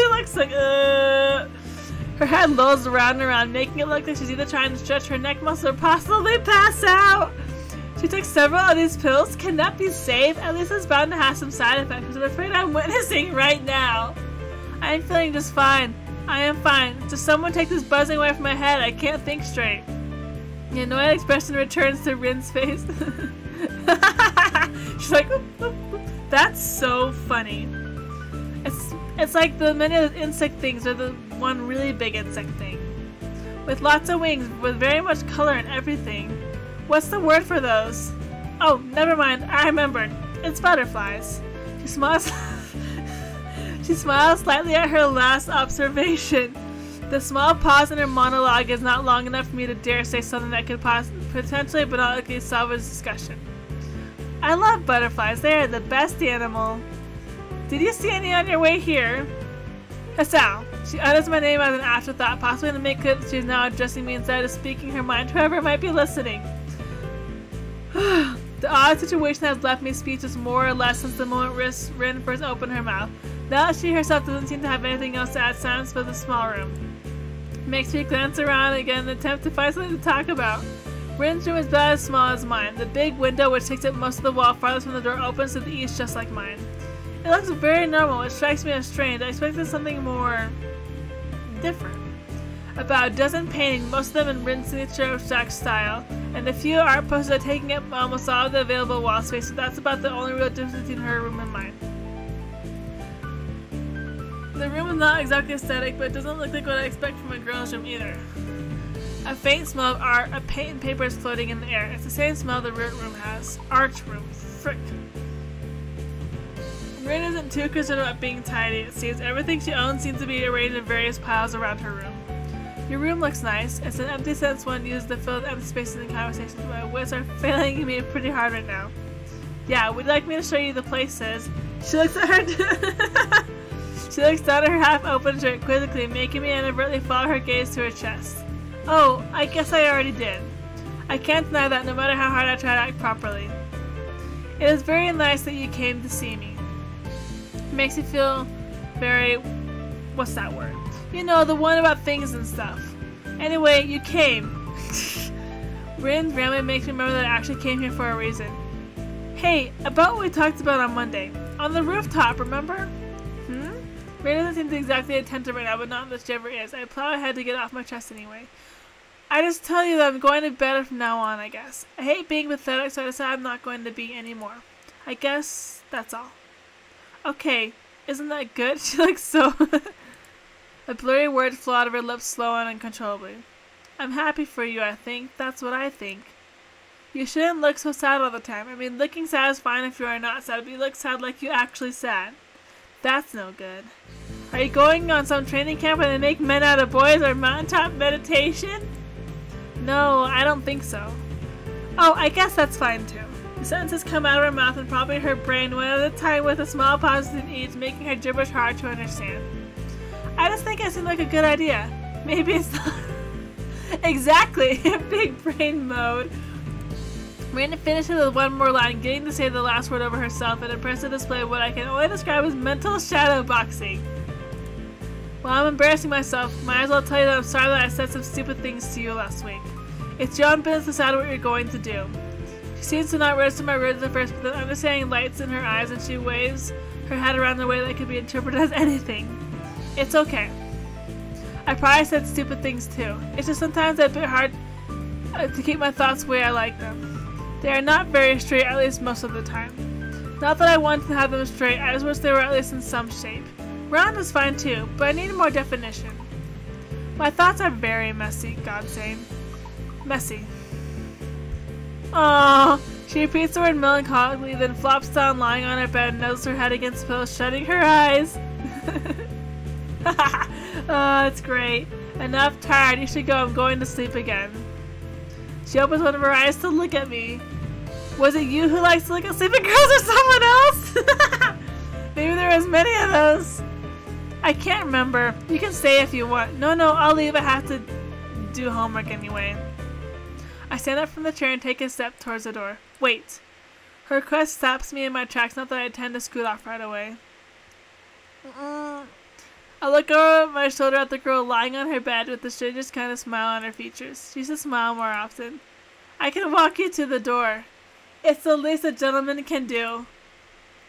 looks like, Her head lolls around and around, making it look like she's either trying to stretch her neck muscle or possibly pass out. She took several of these pills. Can that be safe? At least it's bound to have some side effects, because I'm afraid I'm witnessing right now. I am feeling just fine. I am fine. Just someone take this buzzing away from my head. I can't think straight. The annoyed expression returns to Rin's face. She's like, oop, oop, oop. That's so funny. It's like the many of the insect things are the one really big insect thing. With lots of wings, with very much color and everything. What's the word for those? Oh, never mind. I remembered. It's butterflies. She smiles. She smiles slightly at her last observation. The small pause in her monologue is not long enough for me to dare say something that could potentially but not likely solve a discussion. I love butterflies. They are the best animal. Did you see any on your way here? Hasao. She utters my name as an afterthought, possibly to make clear that she is now addressing me instead of speaking her mind, whoever might be listening. The odd situation has left me speechless more or less since the moment Rin first opened her mouth. Now that she herself doesn't seem to have anything else to add, silence fills the small room. It makes me glance around again in an attempt to find something to talk about. Rin's room is about as small as mine. The big window, which takes up most of the wall farthest from the door, opens to the east just like mine. It looks very normal, which strikes me as strange. I expected something more different. About a dozen paintings, most of them in Rin's signature abstract style, and a few art posters are taking up almost all of the available wall space, so that's about the only real difference between her room and mine. The room is not exactly aesthetic, but it doesn't look like what I expect from a girl's room either. A faint smell of art, a paint and paper is floating in the air. It's the same smell the room has. Art room. Frick. Rin isn't too concerned about being tidy, it seems. Everything she owns seems to be arranged in various piles around her room. Your room looks nice. It's an empty sentence one used to fill empty spaces in conversations, but my wits are failing me pretty hard right now. Yeah, would you like me to show you the places? She looks at She looks down at her half-open shirt quizzically, making me inadvertently follow her gaze to her chest. Oh, I guess I already did. I can't deny that no matter how hard I try to act properly. It is very nice that you came to see me. It makes me feel very... what's that word? You know, the one about things and stuff. Anyway, you came. Rin's rambling makes me remember that I actually came here for a reason. Hey, about what we talked about on Monday. On the rooftop, remember? Rin doesn't seem exactly attentive right now, but not that she ever is. I plow ahead to get off my chest anyway. I just tell you that I'm going to bed from now on, I guess. I hate being pathetic, so I decided I'm not going to be anymore. I guess that's all. Okay, isn't that good? She looks so... A blurry word flew out of her lips slow and uncontrollably. I'm happy for you, I think. That's what I think. You shouldn't look so sad all the time. I mean, looking sad is fine if you are not sad, but you look sad like you actually sad. That's no good. Are you going on some training camp where they make men out of boys or mountaintop meditation? No, I don't think so. Oh, I guess that's fine too. The sentences come out of her mouth and probably her brain one at a time with a small pause in each, making her gibberish hard to understand. I just think it seemed like a good idea. Maybe it's not. Exactly, big brain mode. Miranda finishes with one more line, getting to say the last word over herself, and impressive display of what I can only describe as mental shadow boxing. While I'm embarrassing myself, might as well tell you that I'm sorry that I said some stupid things to you last week. It's your own business to decide what you're going to do. She seems to not register my words at first, but then understanding lights in her eyes and she waves her head around in a way that could be interpreted as anything. It's okay. I probably said stupid things too. It's just sometimes a bit hard to keep my thoughts the way I like them. They are not very straight, at least most of the time. Not that I want to have them straight, I just wish they were at least in some shape. Round is fine too, but I need more definition. My thoughts are very messy, Godsame. Messy. Aww. She repeats the word melancholically, then flops down lying on her bed and nuzzles her head against the pillow, shutting her eyes. Oh, it's great. Enough, tired. You should go. I'm going to sleep again. She opens one of her eyes to look at me. Was it you who likes to look at sleeping girls or someone else? Maybe there was many of those. I can't remember. You can stay if you want. No, I'll leave. I have to do homework anyway. I stand up from the chair and take a step towards the door. Wait. Her request stops me in my tracks, not that I intend to scoot off right away. I look over my shoulder at the girl lying on her bed with the strangest kind of smile on her features. She should smile more often. I can walk you to the door. It's the least a gentleman can do.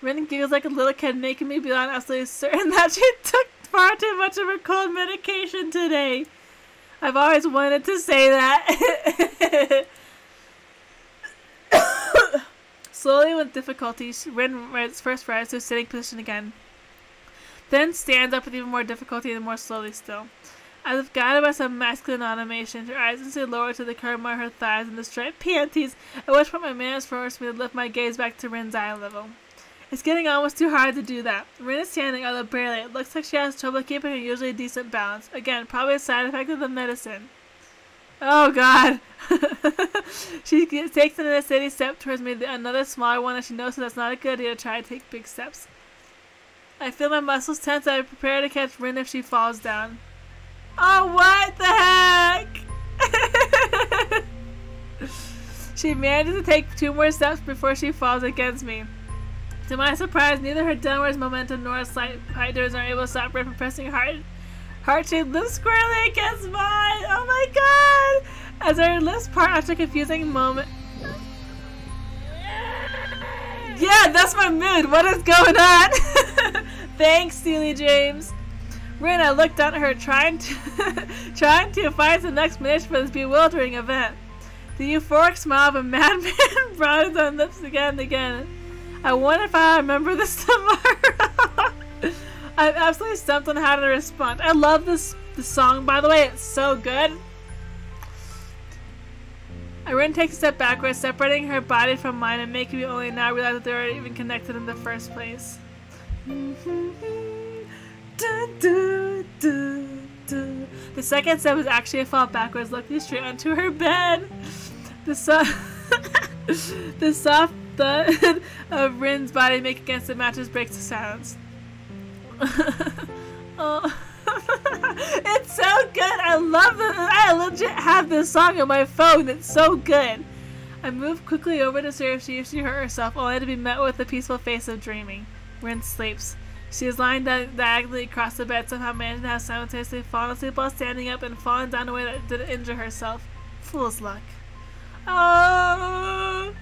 Rin giggles like a little kid, making me beyond absolutely certain that she took far too much of her cold medication today. I've always wanted to say that. Slowly, with difficulty, Rin first rises to a sitting position again. Then stands up with even more difficulty and more slowly still. As if guided by some masculine automation, her eyes instantly lower to the curve of her thighs and the striped panties, at which point my manners forced me to lift my gaze back to Rin's eye level. It's getting almost too hard to do that. Rin is standing, although barely. It looks like she has trouble keeping her usually decent balance. Again, probably a side effect of the medicine. Oh god. She takes another steady step towards me, another smaller one, as she knows that's not a good idea to try to take big steps. I feel my muscles tense as I prepare to catch Rin if she falls down. Oh, what the heck? She manages to take 2 more steps before she falls against me. To my surprise, neither her downwards momentum nor a slight height doors are able to stop Rin from pressing heart-shaped lips squarely against mine. Oh my god! As her lips part after a confusing moment. Yeah, that's my mood. What is going on? Thanks, Steely James. Rin, I looked down at her, trying to find some explanation for this bewildering event. The euphoric smile of a madman broadens on lips again and again. I wonder if I remember this tomorrow. I'm absolutely stumped on how to respond. I love this song, by the way. It's so good. Rin takes a step backwards, separating her body from mine and making me only now realize that they were even connected in the first place. The second step was actually a fall backwards, looking straight onto her bed. The soft thud of Rin's body make against the mattress breaks the silence. Oh. It's so good. I love this. I legit have this song on my phone. It's so good. I moved quickly over to see if she hurt herself, only to be met with the peaceful face of dreaming. Rin sleeps. She is lying diagonally across the bed, somehow managing to have simultaneously fallen asleep while standing up and fallen down in a way that didn't injure herself. Fool's luck. Oh!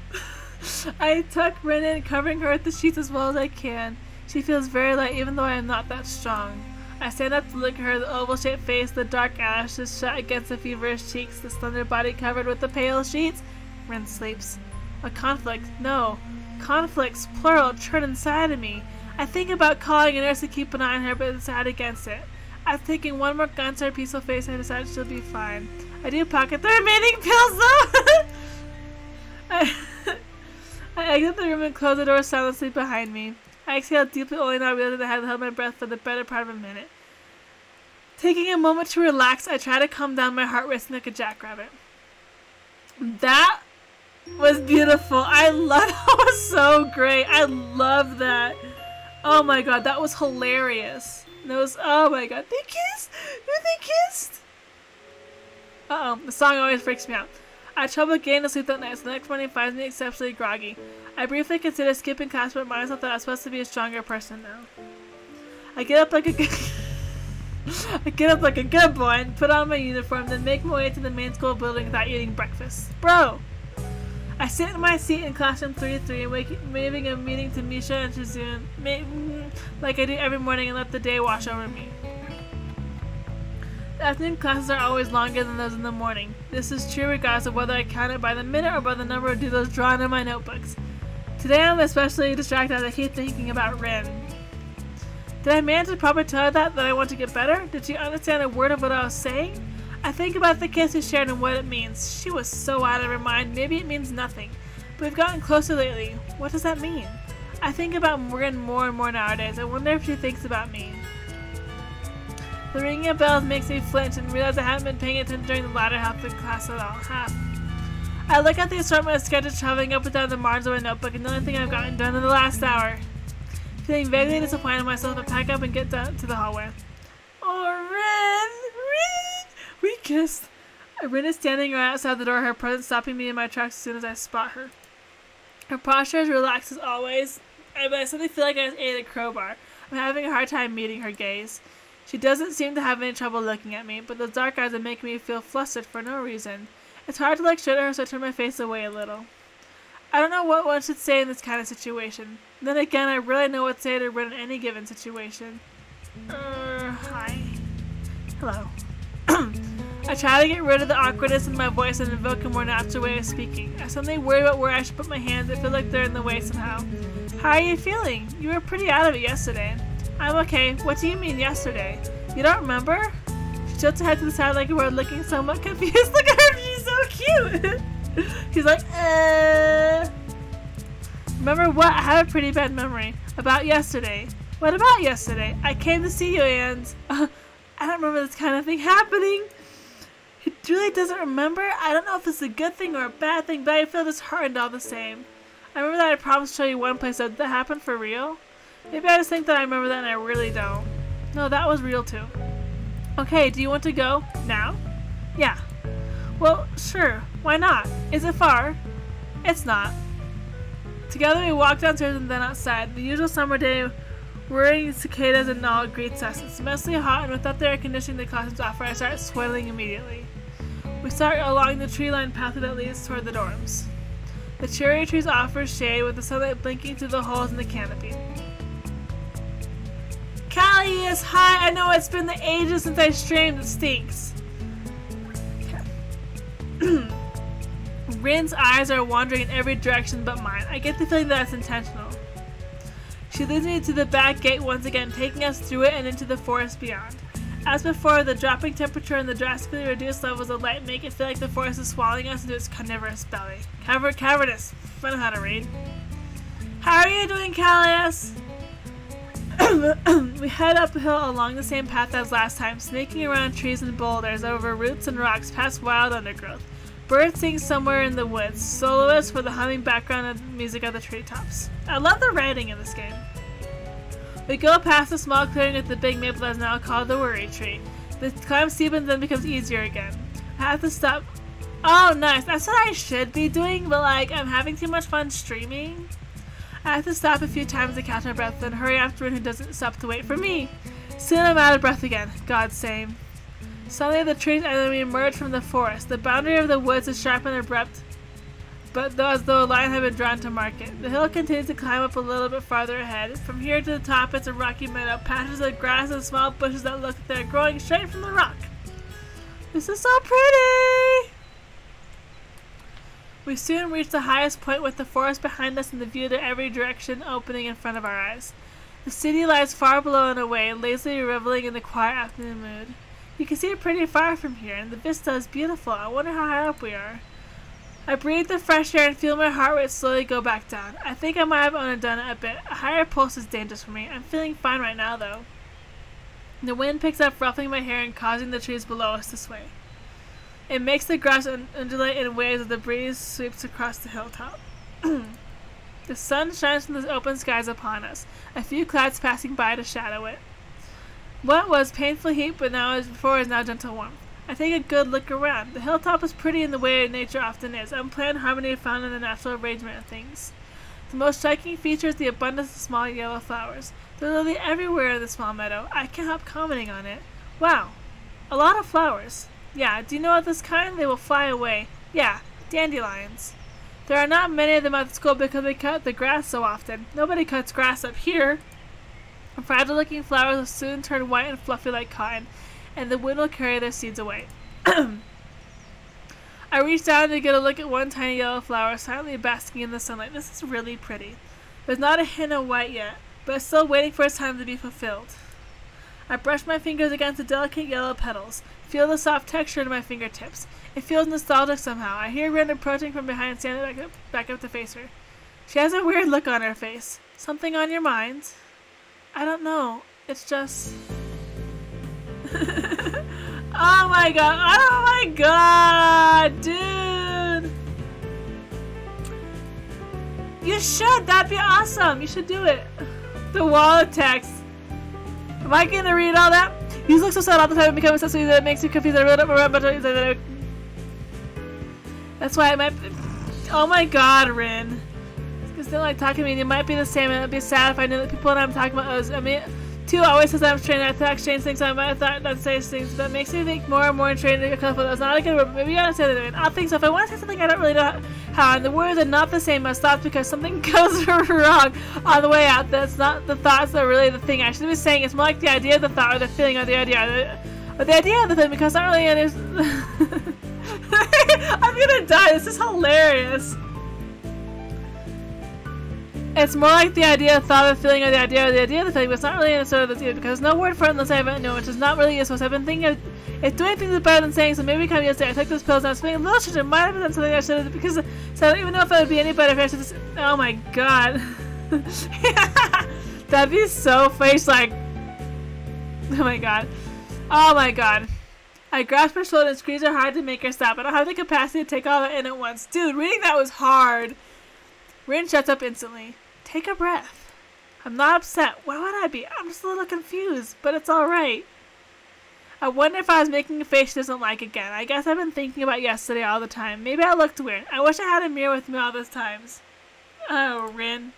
I tuck Rin in, covering her with the sheets as well as I can. She feels very light, even though I am not that strong. I stand up to look at her, the oval-shaped face, the dark eyelashes shut against the feverish cheeks, the slender body covered with the pale sheets. Rin sleeps. A conflict. No. Conflicts, plural, churn inside of me. I think about calling a nurse to keep an eye on her, but decide against it. After taking one more glance at her peaceful face, I decide she'll be fine. I do pocket the remaining pills, though! I exit the room and close the door silently behind me. I exhale deeply, only now realizing I had held my breath for the better part of a minute. Taking a moment to relax, I try to calm down my heart racing like a jackrabbit. That was beautiful. I love that. Was so great. I love that. Oh my god, that was hilarious. That was, oh my god. They kissed? They kissed? Uh-oh, the song always freaks me out. I had trouble getting to sleep that night, so the next morning finds me exceptionally groggy. I briefly considered skipping class, but remind myself that I was supposed to be a stronger person now. I get up like a good boy and put on my uniform, then make my way to the main school building without eating breakfast. Bro! I sit in my seat in classroom 33 and waving a meeting to Misha and Shizune, like I do every morning, and let the day wash over me. The afternoon classes are always longer than those in the morning. This is true regardless of whether I count it by the minute or by the number of doodles drawn in my notebooks. Today I'm especially distracted as I keep thinking about Rin. Did I manage to properly tell her that I want to get better? Did she understand a word of what I was saying? I think about the kiss we shared and what it means. She was so out of her mind, maybe it means nothing. But we've gotten closer lately. What does that mean? I think about Rin more and more nowadays. I wonder if she thinks about me. The ringing of bells makes me flinch and realize I haven't been paying attention during the latter half of the class at all. I look at the assortment of sketches traveling up and down the margins of my notebook, and the only thing I've gotten done in the last hour. Feeling vaguely disappointed in myself, I pack up and get down to the hallway. Oh, Rin! We kissed. Rin is standing right outside the door, her presence stopping me in my tracks as soon as I spot her. Her posture is relaxed as always, but I suddenly feel like I ate a crowbar. I'm having a hard time meeting her gaze. She doesn't seem to have any trouble looking at me, but those dark eyes are making me feel flustered for no reason. It's hard to look straight at her, so I turn my face away a little. I don't know what one should say in this kind of situation. Then again, I really know what to say to Rin in any given situation. Hi. Hello. I try to get rid of the awkwardness in my voice and invoke a more natural way of speaking. I suddenly worry about where I should put my hands. I feel like they're in the way somehow. How are you feeling? You were pretty out of it yesterday. I'm okay. What do you mean yesterday? You don't remember? She tilts her head to the side like you were looking somewhat confused. Look at her, she's so cute! She's like, Remember what? I have a pretty bad memory. About yesterday. What about yesterday? I came to see you and... I don't remember this kind of thing happening. He really doesn't remember? I don't know if it's a good thing or a bad thing, but I feel disheartened all the same. I remember that I promised to show you one place. Did that happen for real? Maybe I just think that I remember that and I really don't. No, that was real too. Okay, do you want to go? Now? Yeah. Well, sure. Why not? Is it far? It's not. Together we walk downstairs and then outside. The usual summer day, whirring cicadas and all greets us. It's mostly hot, and without the air conditioning the classroom's offer, I start sweating immediately. We start along the tree-lined pathway that leads toward the dorms. The cherry trees offer shade with the sunlight blinking through the holes in the canopy. Callie is high. I know it's been the ages since I streamed. It stinks. Rin's eyes are wandering in every direction but mine. I get the feeling that it's intentional. She leads me to the back gate once again, taking us through it and into the forest beyond. As before, the dropping temperature and the drastically reduced levels of light make it feel like the forest is swallowing us into its carnivorous belly. Cavernous. I know how to read. How are you doing, Callias? We head uphill along the same path as last time, snaking around trees and boulders, over roots and rocks, past wild undergrowth. Birds sing somewhere in the woods, soloists for the humming background of music of the treetops. I love the writing in this game. We go past a small clearing with the big maple that is now called the worry tree. The climb steepens then becomes easier again. I have to stop. Oh, nice. That's what I should be doing, but like, I'm having too much fun streaming. I have to stop a few times to catch my breath, then hurry after one who doesn't stop to wait for me. Soon I'm out of breath again. God same. Suddenly the trees and we emerge from the forest. The boundary of the woods is sharp and abrupt, but as though a line had been drawn to mark it. The hill continues to climb up a little bit farther ahead. From here to the top it's a rocky meadow, patches of grass and small bushes that look like they're growing straight from the rock. This is so pretty! We soon reach the highest point with the forest behind us and the view to every direction opening in front of our eyes. The city lies far below and away, lazily reveling in the quiet afternoon mood. You can see it pretty far from here, and the vista is beautiful. I wonder how high up we are. I breathe the fresh air and feel my heart rate slowly go back down. I think I might have overdone it a bit. A higher pulse is dangerous for me. I'm feeling fine right now, though. The wind picks up, ruffling my hair and causing the trees below us to sway. It makes the grass undulate in waves as the breeze sweeps across the hilltop. The sun shines from the open skies upon us, a few clouds passing by to shadow it. What was painful heat but before is now gentle warmth. I take a good look around. The hilltop is pretty in the way nature often is, unplanned harmony found in the natural arrangement of things. The most striking feature is the abundance of small yellow flowers. They're literally everywhere in the small meadow. I can't help commenting on it. Wow, a lot of flowers. Yeah, do you know of this kind? They will fly away. Yeah, dandelions. There are not many of them at the school because we cut the grass so often. Nobody cuts grass up here. Fragile-looking flowers will soon turn white and fluffy like cotton, and the wind will carry their seeds away. I reach down to get a look at one tiny yellow flower silently basking in the sunlight. This is really pretty. There's not a hint of white yet, but it's still waiting for its time to be fulfilled. I brush my fingers against the delicate yellow petals, feel the soft texture in my fingertips. It feels nostalgic somehow. I hear Ren approaching from behind, standing back up to face her. She has a weird look on her face. Something on your mind? I don't know. It's just... Oh my god. Oh my god, dude. You should. That'd be awesome. You should do it. The wall of text. Am I going to read all that? You look so sad all the time and become obsessed with you that it makes you confused. I really don't remember. That's why I might... Oh my god, Rin. Because they don't like talking to me and it might be the same and it would be sad if I knew that people that I'm talking about was... I mean... Two always says I'm strange. I thought exchange things, so I might have thought that say things. That makes me think more and more strange and colorful. That's not a good word. Maybe you gotta say that. I think so. If I want to say something, I don't really know how. And the words are not the same as thoughts because something goes wrong on the way out. That's not the thoughts that are really the thing. I should be saying it's more like the idea of the thought or the feeling or the idea. Or the idea of the thing because it's not really I'm gonna die. This is hilarious. It's more like the idea of thought of the feeling or the idea of the feeling, but it's not really in a sort of the either because there's no word for it unless I haven't known, which is not really useful. So I've been thinking if doing things is better than saying, so maybe come yesterday I took those pills and I was feeling a little shit. It might have been something I should have because so I don't even know if it would be any better if I should just oh my god. That'd be so face like oh my god. Oh my god. I grasp her shoulder and squeeze her hard to make her stop. I don't have the capacity to take all that in at once. Dude, reading that was hard. Rin shuts up instantly. Take a breath. I'm not upset. Why would I be? I'm just a little confused, but it's alright. I wonder if I was making a face she doesn't like again. I guess I've been thinking about yesterday all the time. Maybe I looked weird. I wish I had a mirror with me all those times. Oh, Rin.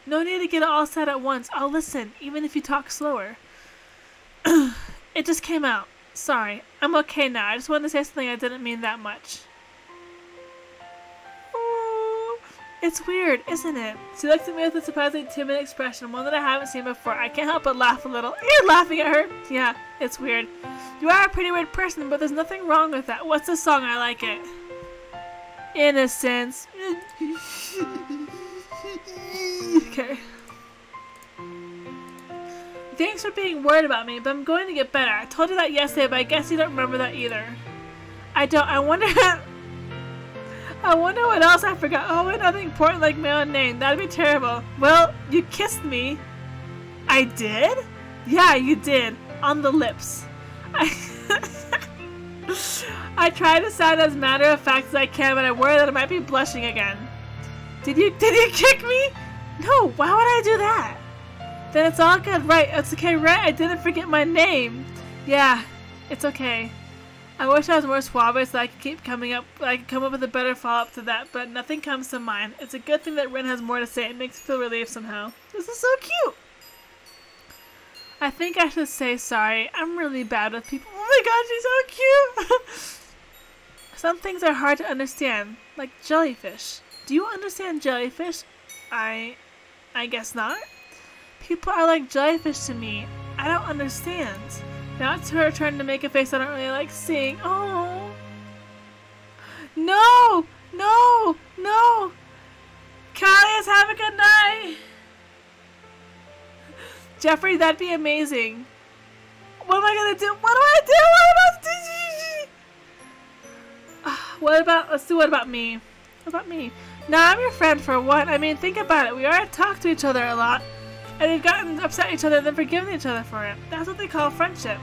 No need to get it all said at once. I'll listen, even if you talk slower. It just came out. Sorry. I'm okay now. I just wanted to say something I didn't mean that much. It's weird, isn't it? She looks at me with a surprisingly timid expression, one that I haven't seen before. I can't help but laugh a little. You're laughing at her? Yeah, it's weird. You are a pretty weird person, but there's nothing wrong with that. What's the song? I like it. Innocence. Okay. Thanks for being worried about me, but I'm going to get better. I told you that yesterday, but I guess you don't remember that either. I don't. I wonder what else I forgot. Oh, and nothing important like my own name. That'd be terrible. Well, you kissed me. I did? Yeah, you did. On the lips. I try to sound as matter of fact as I can, but I worry that I might be blushing again. Did you kick me? No, why would I do that? Then it's all good, right? It's okay, right? I didn't forget my name. Yeah, it's okay. I wish I was more suave so I could keep coming up. I could come up with a better follow-up to that, but nothing comes to mind. It's a good thing that Rin has more to say. It makes me feel relieved somehow. This is so cute. I think I should say sorry. I'm really bad with people. Oh my god, she's so cute. Some things are hard to understand, like jellyfish. Do you understand jellyfish? I guess not. People are like jellyfish to me. I don't understand. Now it's her turn to make a face I don't really like seeing. Oh. No! No! No! Callius, have a good night! Jeffrey, that'd be amazing. What am I gonna do? What do I do? What about, let's do what about me? What about me? Now, I'm your friend for one. I mean, think about it. We already talk to each other a lot. And we've gotten upset at each other and then forgiven each other for it. That's what they call friendship.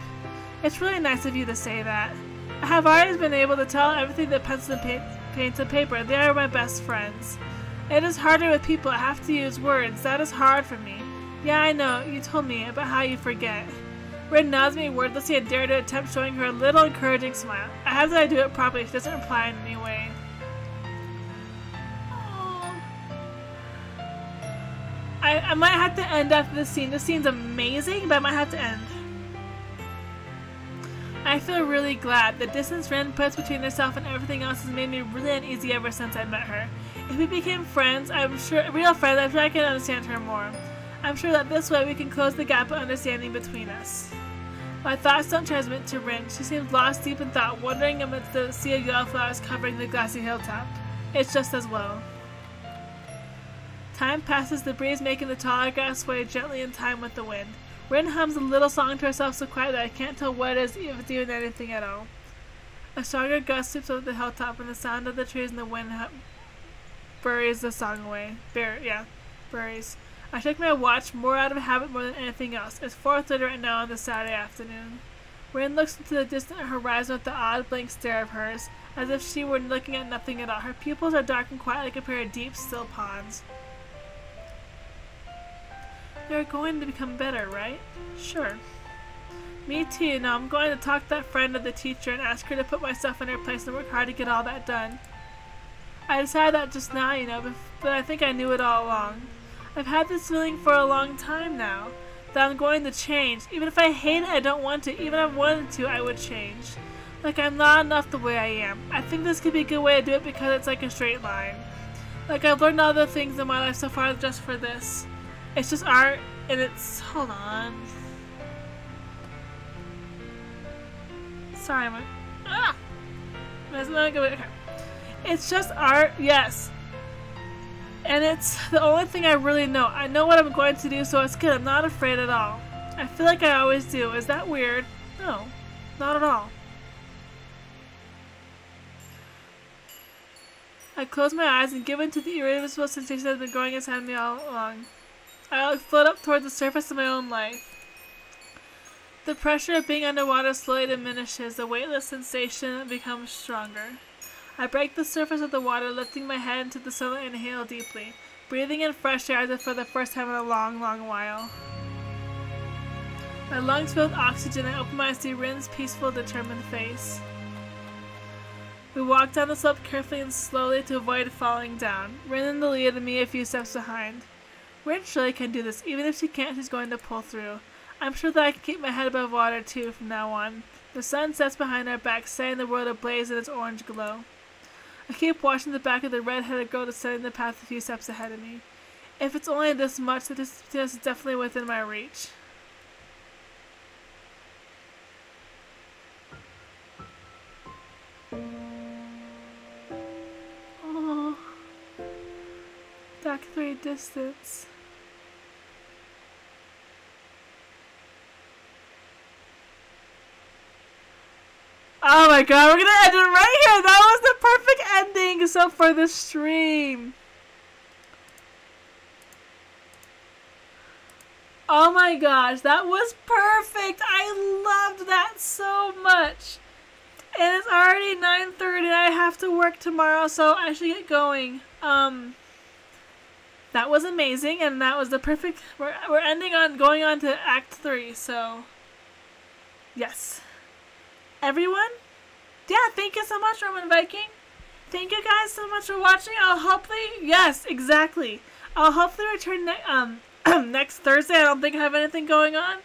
It's really nice of you to say that. I have always been able to tell everything that pencil and paint to paper. They are my best friends. It is harder with people. I have to use words. That is hard for me. Yeah, I know. You told me about how you forget. Rin nods me wordlessly and dare to attempt showing her a little encouraging smile. I hope that I do it properly. She doesn't reply in any way. I might have to end after this scene. This scene's amazing, but I might have to end. I feel really glad. The distance Rin puts between herself and everything else has made me really uneasy ever since I met her. If we became friends, real friends, I'm sure I can understand her more. I'm sure that this way we can close the gap of understanding between us. My thoughts don't transmit to Rin. She seems lost deep in thought, wandering amidst the sea of yellow flowers covering the glassy hilltop. It's just as well. Time passes, the breeze making the taller grass sway gently in time with the wind. Rin hums a little song to herself so quiet that I can't tell what it is, if it's even anything at all. A stronger gust sweeps over the hilltop, and the sound of the trees in the wind buries the song away. Buries. I check my watch, more out of habit more than anything else. It's 4:30 right now on this Saturday afternoon. Rin looks into the distant horizon with the odd blank stare of hers, as if she were looking at nothing at all. Her pupils are dark and quiet like a pair of deep, still ponds. You're going to become better, right? Sure. Me too. Now I'm going to talk to that friend of the teacher and ask her to put myself in her place and work hard to get all that done. I decided that just now, you know, but I think I knew it all along. I've had this feeling for a long time now, that I'm going to change. Even if I hate it, I don't want to. Even if I wanted to, I would change. Like I'm not enough the way I am. I think this could be a good way to do it because it's like a straight line. Like I've learned other things in my life so far just for this. It's just art, and it's... hold on. Sorry, I'm... ah! That's not good. Okay. It's just art, yes. And it's the only thing I really know. I know what I'm going to do, so it's good. I'm not afraid at all. I feel like I always do. Is that weird? No, not at all. I close my eyes and give in to the irresistible sensation that has been growing inside me all along. I float up toward the surface of my own life. The pressure of being underwater slowly diminishes. The weightless sensation becomes stronger. I break the surface of the water, lifting my head into the sun and inhale deeply, breathing in fresh air as if for the first time in a long, long while. My lungs fill with oxygen. I open my eyes to see Rin's peaceful, determined face. We walk down the slope carefully and slowly to avoid falling down, Rin in the lead and me a few steps behind. Rin surely can do this. Even if she can't, she's going to pull through. I'm sure that I can keep my head above water too from now on. The sun sets behind our backs, setting the world ablaze in its orange glow. I keep watching the back of the red-headed girl descending the path a few steps ahead of me. If it's only this much, the distance is definitely within my reach. Oh, back 3 distance. Oh my god, we're gonna end it right here! That was the perfect ending so for the stream. Oh my gosh, that was perfect! I loved that so much! And it's already 9:30 and I have to work tomorrow, so I should get going. That that was amazing, and that was the perfect. We're ending on going on to Act 3. So yes, everyone. Yeah, thank you so much, Roman Viking. Thank you guys so much for watching. I'll hopefully, yes, exactly. I'll hopefully return next Thursday. I don't think I have anything going on.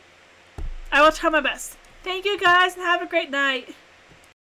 I will try my best. Thank you guys and have a great night.